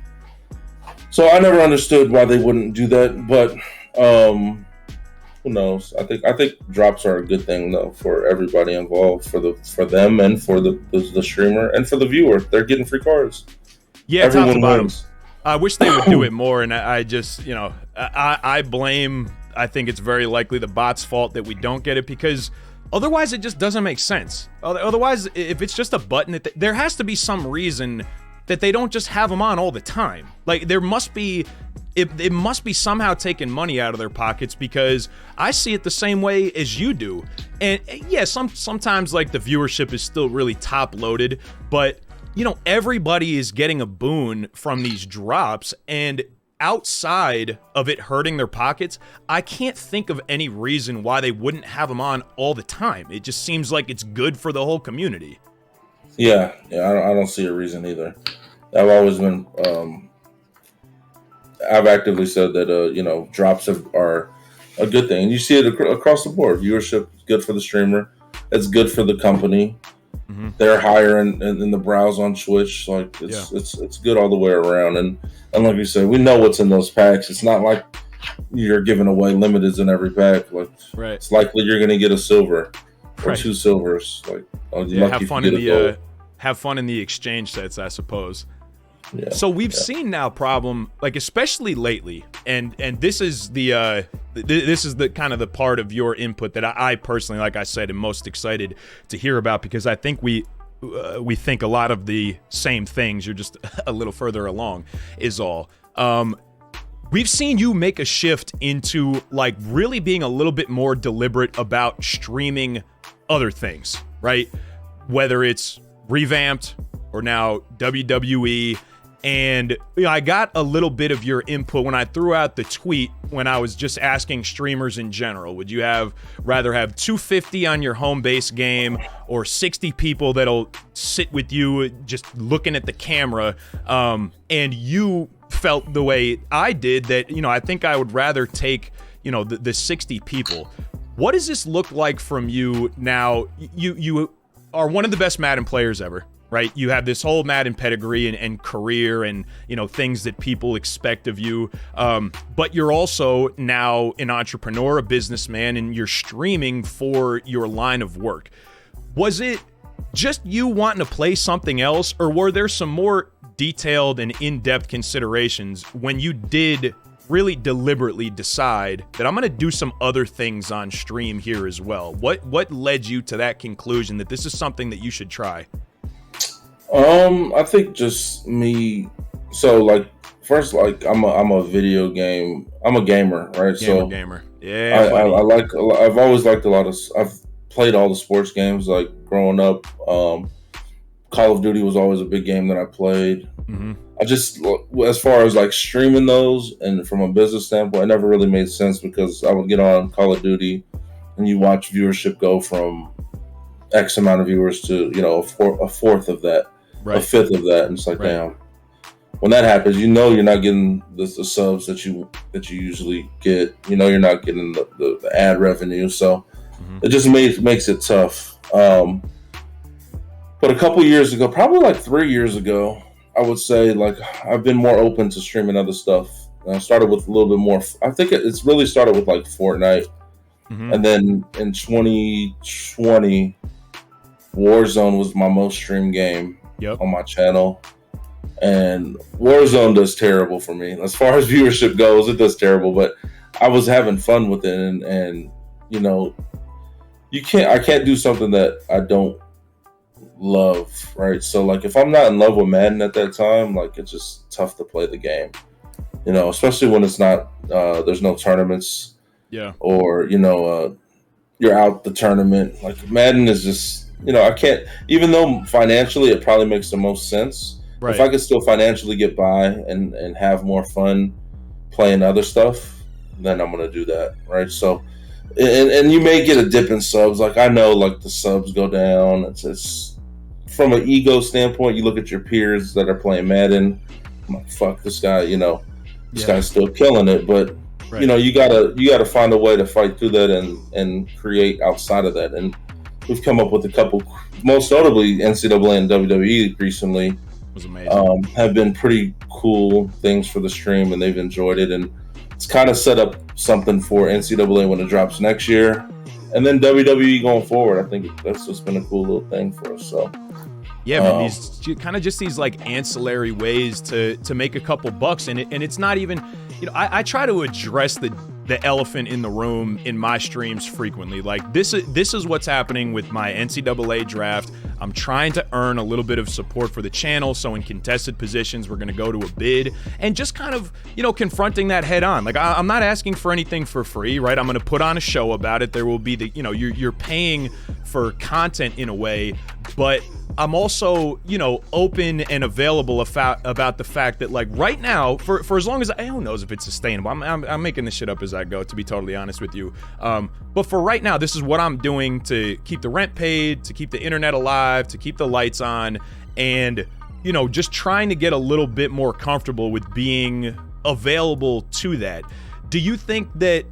Speaker 1: So I never understood why they wouldn't do that, but who knows? I think drops are a good thing though for everybody involved, for them and for the streamer and for the viewer. They're getting free cards.
Speaker 2: Yeah, everyone top to bottom. Wins. I wish they would do it more, and I just I blame. I think it's very likely the bot's fault that we don't get it, because otherwise it just doesn't make sense. Otherwise, if it's just a button, there has to be some reason that they don't just have them on all the time. Like there must be. It must be somehow taking money out of their pockets, because I see it the same way as you do. And yeah, sometimes like the viewership is still really top loaded, but everybody is getting a boon from these drops, and outside of it hurting their pockets, I can't think of any reason why they wouldn't have them on all the time. It just seems like it's good for the whole community.
Speaker 1: Yeah, I don't see a reason either. I've always been, I've actively said that, drops are a good thing. And you see it across the board. Viewership is good for the streamer. It's good for the company. Mm-hmm. They're higher in the browse on Twitch. Like it's good all the way around. And like you said, we know what's in those packs. It's not like you're giving away limiteds in every pack. Like it's likely you're going to get a silver or two silvers. Like
Speaker 2: have fun in the exchange sets, I suppose.
Speaker 1: Yeah,
Speaker 2: so we've seen now problem, like especially lately, and this is the kind of the part of your input that I personally, like I said, am most excited to hear about, because I think we think a lot of the same things. You're just a little further along, is all. We've seen you make a shift into like really being a little bit more deliberate about streaming other things, right? Whether it's Revamped or now WWE. And I got a little bit of your input when I threw out the tweet when I was just asking streamers in general. Would you rather have 250 on your home base game, or 60 people that'll sit with you just looking at the camera? And you felt the way I did, that I think I would rather take the 60 people. What does this look like from you now? You are one of the best Madden players ever. Right, you have this whole Madden pedigree and career, and things that people expect of you. But you're also now an entrepreneur, a businessman, and you're streaming for your line of work. Was it just you wanting to play something else, or were there some more detailed and in-depth considerations when you did really deliberately decide that I'm going to do some other things on stream here as well? What led you to that conclusion that this is something that you should try?
Speaker 1: I think just me. So like first, like I'm a video game. I'm a gamer, right?
Speaker 2: Gamer. Yeah.
Speaker 1: I've always liked a lot of. I've played all the sports games like growing up. Call of Duty was always a big game that I played.
Speaker 2: Mm-hmm.
Speaker 1: I just, as far as like streaming those, and from a business standpoint, it never really made sense, because I would get on Call of Duty, and you watch viewership go from X amount of viewers to a fourth of that.
Speaker 2: Right.
Speaker 1: A fifth of that, and it's like, damn. When that happens, you're not getting the subs that you usually get. You're not getting the ad revenue, so it just makes it tough. But a couple years ago, probably like 3 years ago, I would say like I've been more open to streaming other stuff. And I started with a little bit more. I think it's really started with like Fortnite, and then in 2020, Warzone was my most streamed game on my channel. And Warzone does terrible for me as far as viewership goes. It does terrible, but I was having fun with it, and you know, I can't do something that I don't love, right? So like if I'm not in love with Madden at that time, like it's just tough to play the game, you know, especially when it's not there's no tournaments, or you're out the tournament. Like Madden is just, I can't, even though financially it probably makes the most sense. Right. If I could still financially get by and have more fun playing other stuff, then I'm gonna do that, right? So, and you may get a dip in subs. Like I know, like the subs go down. It's from an ego standpoint. You look at your peers that are playing Madden. I'm like, fuck this guy. This guy's still killing it. But you gotta find a way to fight through that and create outside of that. And we've come up with a couple, most notably NCAA and WWE recently.
Speaker 2: Was amazing.
Speaker 1: Have been pretty cool things for the stream, and they've enjoyed it, and it's kind of set up something for NCAA when it drops next year, and then WWE going forward. I think that's just been a cool little thing for us. So
Speaker 2: yeah, man, these like ancillary ways to make a couple bucks, and it's not even, I try to address the elephant in the room in my streams frequently. Like this is what's happening with my NCAA draft. I'm trying to earn a little bit of support for the channel, so in contested positions we're going to go to a bid, and just kind of confronting that head on. Like I'm not asking for anything for free, right? I'm going to put on a show about it. There will be the you're paying for content in a way, but I'm also, open and available about the fact that, like, right now, for as long as who knows if it's sustainable. I'm making this shit up as I go, to be totally honest with you. But for right now, this is what I'm doing to keep the rent paid, to keep the internet alive, to keep the lights on, and, just trying to get a little bit more comfortable with being available to that. Do you think that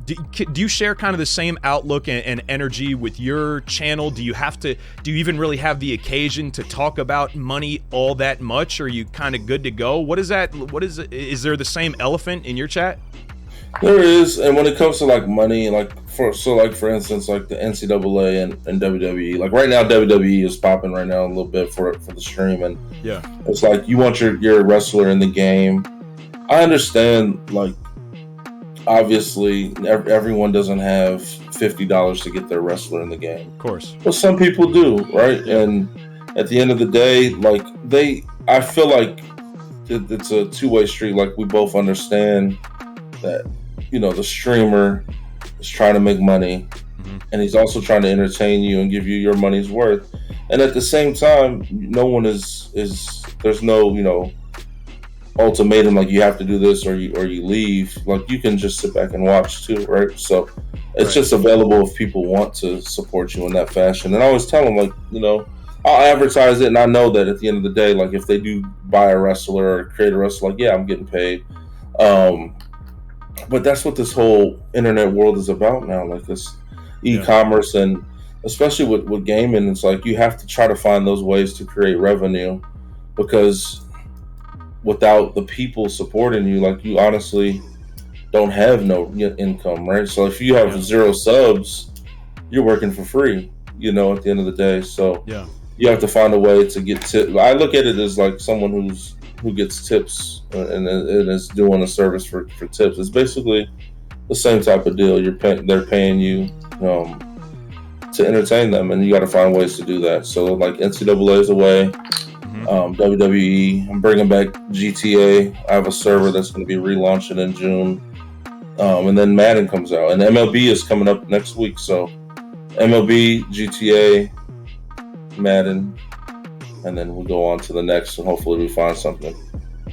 Speaker 2: do you share kind of the same outlook and energy with your channel? Do you even really have the occasion to talk about money all that much? Or are you kind of good to go? Is there the same elephant in your chat?
Speaker 1: There is, and when it comes to like money, for instance, like the NCAA and WWE, like right now WWE is popping right now a little bit for the stream, and it's like you want your wrestler in the game. I understand, like, obviously everyone doesn't have $50 to get their wrestler in the game,
Speaker 2: of course,
Speaker 1: but some people do, right? And at the end of the day, like I feel like it's a two-way street. Like we both understand that the streamer is trying to make money, and he's also trying to entertain you and give you your money's worth, and at the same time no one is there's no ultimatum like you have to do this or you leave. Like you can just sit back and watch too, right? So it's just available if people want to support you in that fashion. And I always tell them, like, I'll advertise it, and I know that at the end of the day, like if they do buy a wrestler or create a wrestler, like I'm getting paid. But that's what this whole internet world is about now, like this e-commerce, and especially with gaming, it's like you have to try to find those ways to create revenue, because without the people supporting you, like you honestly don't have no income, right? So if you have 0 subs, you're working for free, at the end of the day. So you have to find a way to get tips. I look at it as like someone who gets tips and is doing a service for tips. It's basically the same type of deal. They're paying you to entertain them, and you got to find ways to do that. So like NCAA is a way. WWE, I'm bringing back GTA. I have a server that's going to be relaunching in June, and then Madden comes out, and MLB is coming up next week. So MLB, GTA, Madden, and then we'll go on to the next, and hopefully we find something.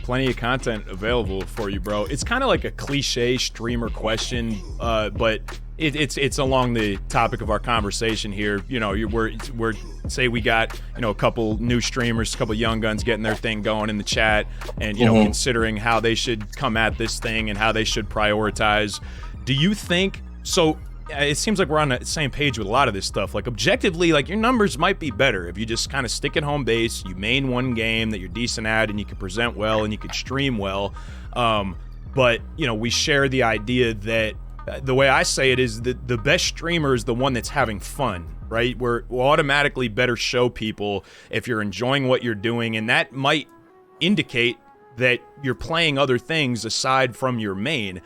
Speaker 2: Plenty of content available for you, bro. It's kind of like a cliche streamer question, but it's along the topic of our conversation here. We're say we got a couple new streamers, a couple young guns getting their thing going in the chat, and considering how they should come at this thing and how they should prioritize. Do you think so? it seems like we're on the same page with a lot of this stuff. Like objectively, like your numbers might be better if you just kind of stick at home base, you main one game that you're decent at, and you can present well and you can stream well. But we share the idea that the way I say it is that the best streamer is the one that's having fun, right? We'll automatically better show people if you're enjoying what you're doing, and that might indicate that you're playing other things aside from your main.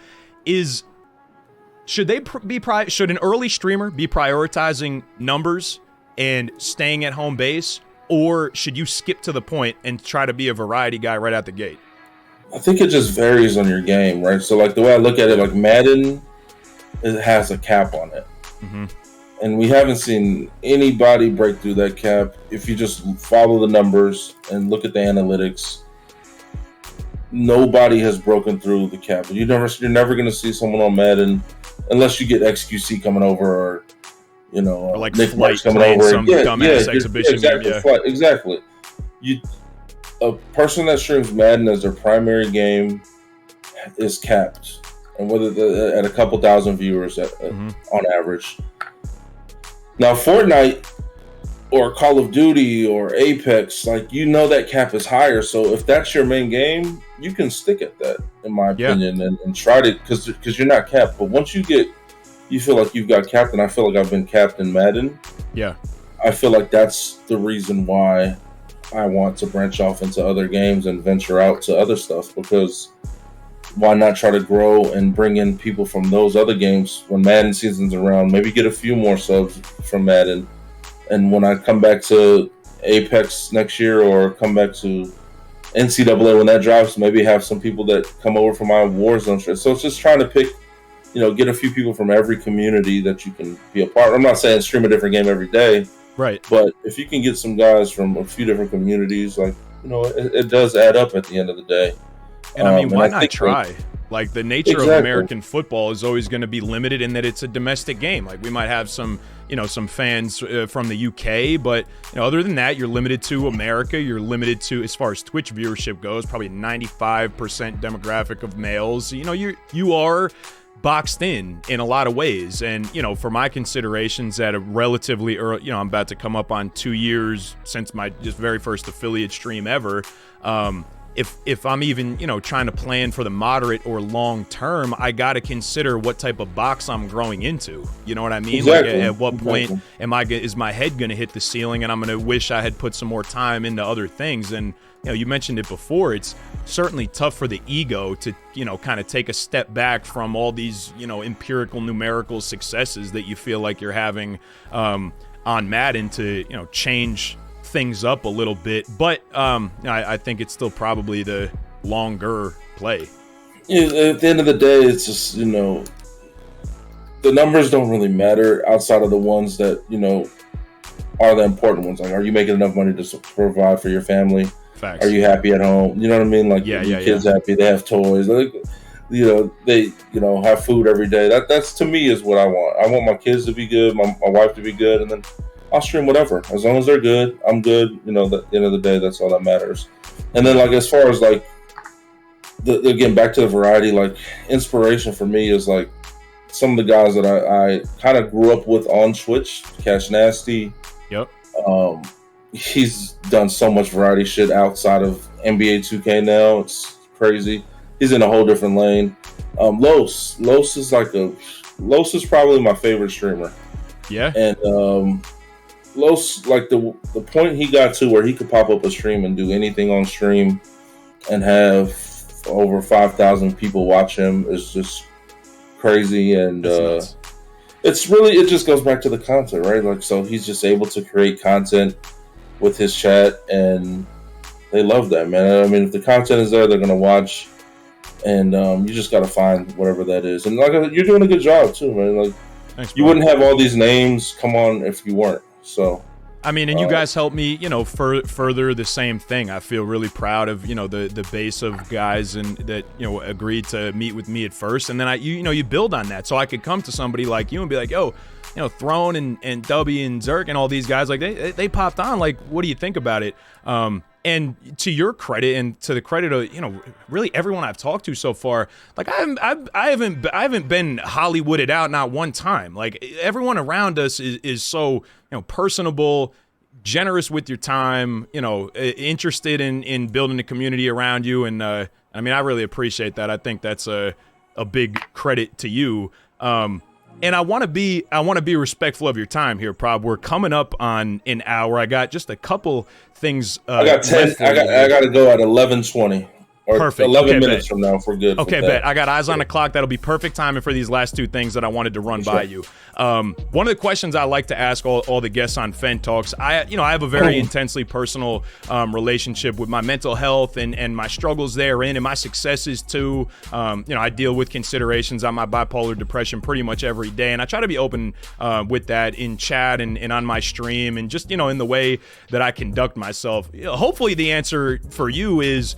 Speaker 2: Should an early streamer be prioritizing numbers and staying at home base, or should you skip to the point and try to be a variety guy right out the gate?
Speaker 1: I think it just varies on your game, right? So like the way I look at it, like Madden, it has a cap on it.
Speaker 2: Mm-hmm.
Speaker 1: And we haven't seen anybody break through that cap. If you just follow the numbers and look at the analytics, nobody has broken through the cap. You're never going to see someone on Madden unless you get XQC coming over, or
Speaker 2: like
Speaker 1: Nick
Speaker 2: Flight
Speaker 1: coming
Speaker 2: playing
Speaker 1: over.
Speaker 2: some dumbass exhibition game.
Speaker 1: Flight, exactly. A person that streams Madden as their primary game is capped, and whether at a couple thousand viewers on average. Now, Fortnite or Call of Duty or Apex, like that cap is higher. So if that's your main game, you can stick at that, in my opinion, and try to because you're not capped. But once you feel like you've got capped, and I feel like I've been capped in Madden.
Speaker 2: Yeah,
Speaker 1: I feel like that's the reason why I want to branch off into other games and venture out to other stuff, because why not try to grow and bring in people from those other games when Madden season's around, maybe get a few more subs from Madden. And when I come back to Apex next year or come back to NCAA when that drops, maybe have some people that come over from my Warzone shit. So it's just trying to pick, get a few people from every community that you can be a part of. I'm not saying stream a different game every day.
Speaker 2: Right.
Speaker 1: But if you can get some guys from a few different communities, like, it does add up at the end of the day.
Speaker 2: And I mean, why not try? Like the nature of American football is always going to be limited in that it's a domestic game. Like we might have some fans from the UK, but other than that, you're limited to America. You're limited to, as far as Twitch viewership goes, probably 95% demographic of males. You are boxed in a lot of ways. And, for my considerations at a relatively early, I'm about to come up on 2 years since my just very first affiliate stream ever. If I'm even, trying to plan for the moderate or long term, I got to consider what type of box I'm growing into. You know what I mean?
Speaker 1: Exactly.
Speaker 2: Like at what point is my head going to hit the ceiling and I'm going to wish I had put some more time into other things? And, you mentioned it before. It's certainly tough for the ego to, kind of take a step back from all these, empirical numerical successes that you feel like you're having on Madden to, change things up a little bit, but I think it's still probably the longer play.
Speaker 1: Yeah, at the end of the day, it's just the numbers don't really matter outside of the ones that are the important ones. Like, are you making enough money to provide for your family?
Speaker 2: Facts.
Speaker 1: Are you happy at home? You know what I mean? Like, your kids happy, they have toys. Like, they have food every day. That's to me is what I want. I want my kids to be good, my wife to be good, and then I'll stream whatever. As long as they're good, I'm good. At the end of the day, that's all that matters. And then, like, as far as, like, again, back to the variety, like, inspiration for me is, like, some of the guys that I kind of grew up with on Twitch. Cash Nasty.
Speaker 2: Yep.
Speaker 1: He's done so much variety shit outside of NBA 2K now. It's crazy. He's in a whole different lane. Los is probably my favorite streamer.
Speaker 2: Yeah.
Speaker 1: And, Los, like the point he got to where he could pop up a stream and do anything on stream and have over 5,000 people watch him is just crazy. And it just goes back to the content, right? Like, so he's just able to create content with his chat, and they love that, man. I mean, if the content is there, they're gonna watch, and you just gotta find whatever that is. And like, you're doing a good job too, man. Like,
Speaker 2: thanks,
Speaker 1: you wouldn't have all these names come on if you weren't. So,
Speaker 2: I mean, and you guys helped me, further the same thing. I feel really proud of, the base of guys and that, agreed to meet with me at first. And then you build on that. So I could come to somebody like you and be like, yo, Throne and W and Zerk and all these guys, like they popped on. Like, what do you think about it? And to your credit, and to the credit of really everyone I've talked to so far, like I haven't been Hollywooded out not one time. Like everyone around us is so personable, generous with your time, interested in building a community around you, and I mean I really appreciate that. I think that's a big credit to you. And I want to be respectful of your time here, Prob. We're coming up on an hour. I got just a couple things.
Speaker 1: I got 10. I got to go at 11:20. Or
Speaker 2: perfect.
Speaker 1: 11 minutes from now, if we're good.
Speaker 2: Okay, bet. I got eyes on the clock. That'll be perfect timing for these last two things that I wanted to run by you. One of the questions I like to ask all the guests on FENDTALKS, I have a very intensely personal relationship with my mental health and my struggles therein and my successes too. I deal with considerations on my bipolar depression pretty much every day, and I try to be open with that in chat and on my stream and just in the way that I conduct myself. Hopefully, the answer for you is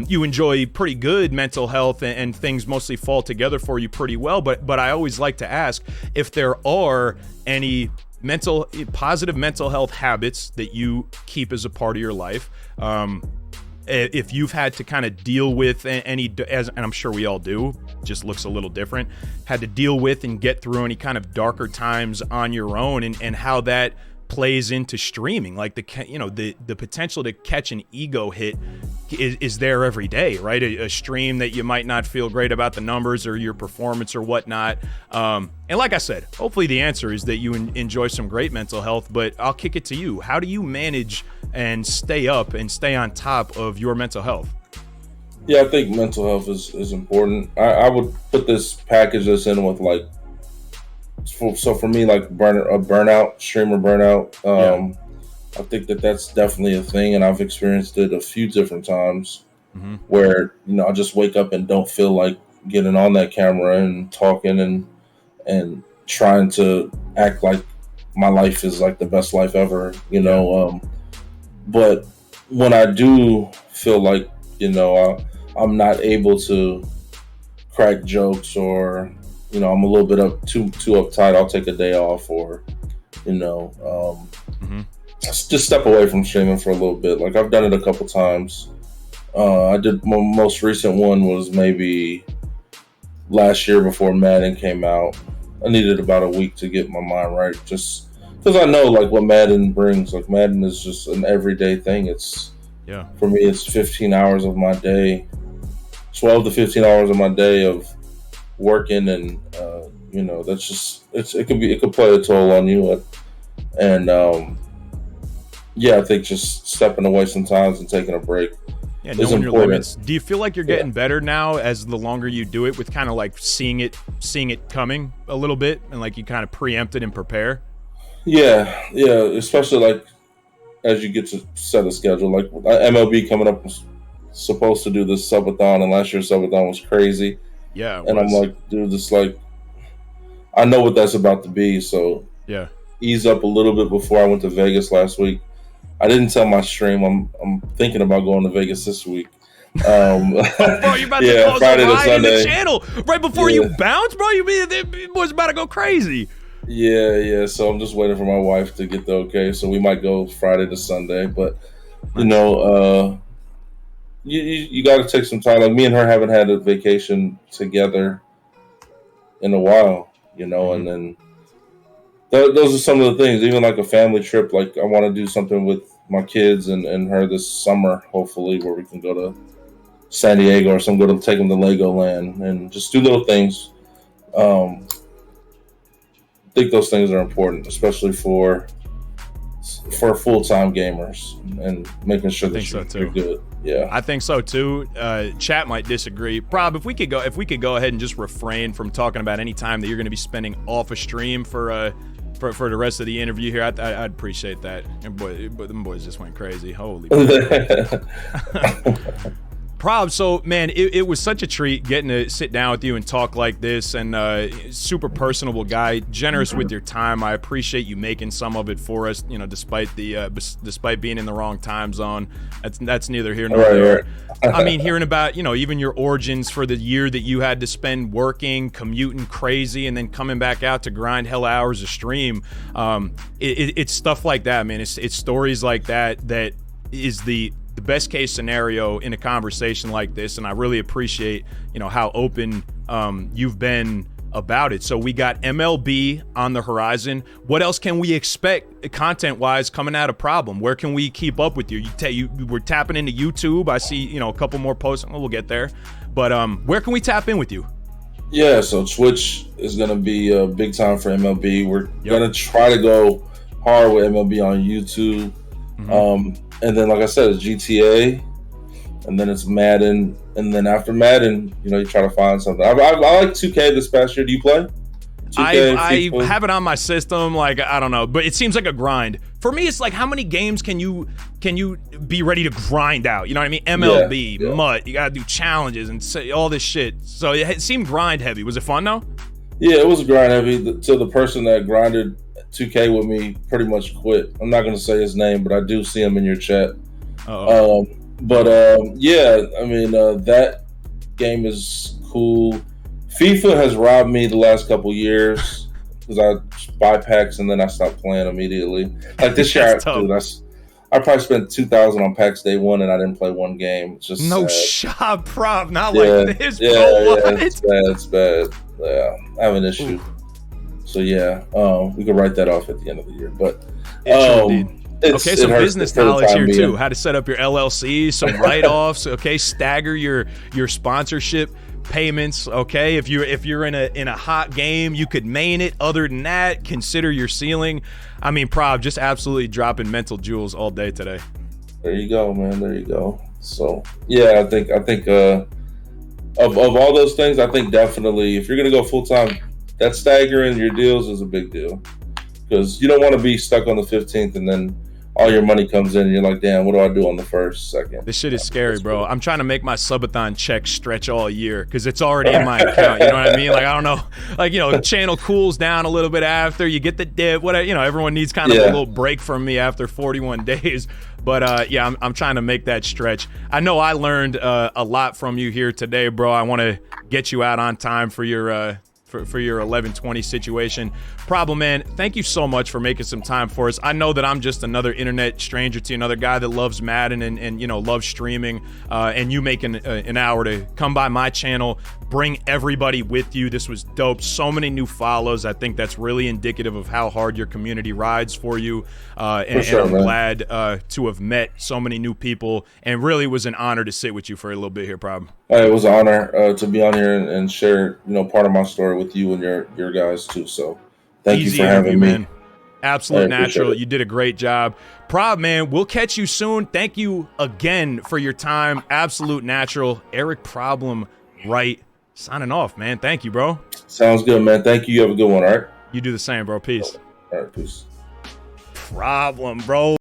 Speaker 2: you enjoy pretty good mental health and things mostly fall together for you pretty well. But I always like to ask if there are any positive mental health habits that you keep as a part of your life. If you've had to kind of deal with and I'm sure we all do, just looks a little different, had to deal with and get through any kind of darker times on your own and how that plays into streaming, like the potential to catch an ego hit is there every day, right? A stream that you might not feel great about the numbers or your performance or whatnot. And like I said, hopefully the answer is that you enjoy some great mental health, but I'll kick it to you. How do you manage and stay up and stay on top of your mental health?
Speaker 1: Yeah, I think mental health is important. I would package this in with like, so for me, like burnout, streamer burnout. I think that's definitely a thing, and I've experienced it a few different times where I just wake up and don't feel like getting on that camera and talking and trying to act like my life is like the best life ever, but when I do feel like I'm not able to crack jokes or I'm a little bit too uptight, I'll take a day off or just step away from streaming for a little bit. Like I've done it a couple times. I did my most recent one was maybe last year before Madden came out. I needed about a week to get my mind right, just because I know like what Madden brings. Like Madden is just an everyday thing. For me, it's 15 hours of my day, 12 to 15 hours of my day of working, and that's just it could play a toll on you, and I think just stepping away sometimes and taking a break is
Speaker 2: knowing
Speaker 1: important.
Speaker 2: Your limits. Do you feel like you're getting better now as the longer you do it, with kind of like seeing it coming a little bit, and like you kind of preempt it and prepare?
Speaker 1: Yeah, especially like as you get to set a schedule. Like MLB coming up was supposed to do this subathon, and last year's subathon was crazy.
Speaker 2: Yeah,
Speaker 1: and I'm like, dude, this like I know what that's about to be, so ease up a little bit. Before I went to Vegas last week, I didn't tell my stream I'm thinking about going to Vegas this week.
Speaker 2: Bro, you're about to close
Speaker 1: Friday
Speaker 2: a ride in the
Speaker 1: Sunday.
Speaker 2: channel right before you bounce, bro. It was about to go crazy.
Speaker 1: Yeah. So I'm just waiting for my wife to get the okay. So we might go Friday to Sunday, but you got to take some time. Like me and her haven't had a vacation together in a while, and then those are some of the things. Even like a family trip, like I want to do something with my kids and her this summer, hopefully, where we can go to San Diego or some, go to take them to Legoland and just do little things. I think those things are important, especially for full-time gamers, and making sure that you're good. Yeah,
Speaker 2: I think so too. Chat might disagree. Prob, if we could go ahead and just refrain from talking about any time that you're going to be spending off a stream for the rest of the interview here, I'd appreciate that. And but them boys just went crazy. Holy. Prob, so man, it was such a treat getting to sit down with you and talk like this, and super personable guy, generous with your time. I appreciate you making some of it for us, despite being in the wrong time zone. That's neither here nor there. I mean, hearing about even your origins for the year that you had to spend working, commuting crazy, and then coming back out to grind hell hours a stream. It's stuff like that, man. It's stories like that is the the best case scenario in a conversation like this, and I really appreciate, you know, how open you've been about it. So we got MLB on the horizon. What else can we expect content-wise coming out of Problem? Where can we keep up with you? We're tapping into YouTube. I see, you know, a couple more posts. We'll get there. But where can we tap in with you?
Speaker 1: Yeah, so Twitch is going to be a big time for MLB. We're going to try to go hard with MLB on YouTube. And then, like I said, it's GTA, and then it's Madden, and then after Madden, you know, you try to find something. I like 2K this past year. Do you play? 2K,
Speaker 2: I have it on my system. Like, I don't know, but it seems like a grind. For me, it's like, how many games can you be ready to grind out? You know what I mean? MLB, MUT, you gotta do challenges and say all this shit. So it seemed grind heavy. Was it fun though? Yeah,
Speaker 1: it was grind heavy. So the person that grinded 2K with me pretty much quit. I'm not gonna say his name, but I do see him in your chat. Yeah, I mean, that game is cool. FIFA has robbed me the last couple years because I buy packs and then I stopped playing immediately. Like this year, dude, I probably spent $2,000 on packs day one and I didn't play one game. It's just
Speaker 2: no shot, prop, not like this, bro.
Speaker 1: Yeah, it's bad. Yeah, I have an issue. So yeah, we could write that off at the end of the year. But
Speaker 2: okay, some business knowledge here too. How to set up your LLC, some write-offs. Okay, stagger your sponsorship payments. Okay, if you're in a hot game, you could main it. Other than that, consider your ceiling. I mean, Prob, just absolutely dropping mental jewels all day today.
Speaker 1: There you go, man. There you go. So yeah, I think of all those things, I think definitely if you're gonna go full time, that staggering your deals is a big deal because you don't want to be stuck on the 15th and then all your money comes in and you're like, damn, what do I do on the first, second?
Speaker 2: This shit is scary, bro. I'm trying to make my subathon check stretch all year because it's already in my account. You know what I mean? Like, I don't know. Like, you know, channel cools down a little bit after. You get the dip. Whatever. You know, everyone needs kind of a little break from me after 41 days. But, yeah, I'm trying to make that stretch. I know I learned a lot from you here today, bro. I want to get you out on time for your for your 11:20 situation. Problem, man, thank you so much for making some time for us. I know that I'm just another internet stranger to you, another guy that loves Madden and you know, loves streaming, and you making an hour to come by my channel, bring everybody with you. This was dope. So many new follows. I think that's really indicative of how hard your community rides for you, and I'm glad to have met so many new people, and really was an honor to sit with you for a little bit here, Problem.
Speaker 1: It was an honor to be on here and share, you know, part of my story with you and your guys too. So thank you for having me, man.
Speaker 2: Absolute natural. You did a great job. Prob, man, we'll catch you soon. Thank you again for your time. Absolute natural. Eric Problem Wright signing off, man. Thank you, bro.
Speaker 1: Sounds good, man. Thank you. You have a good one, all right?
Speaker 2: You do the same, bro. Peace.
Speaker 1: All right, peace.
Speaker 2: Problem, bro.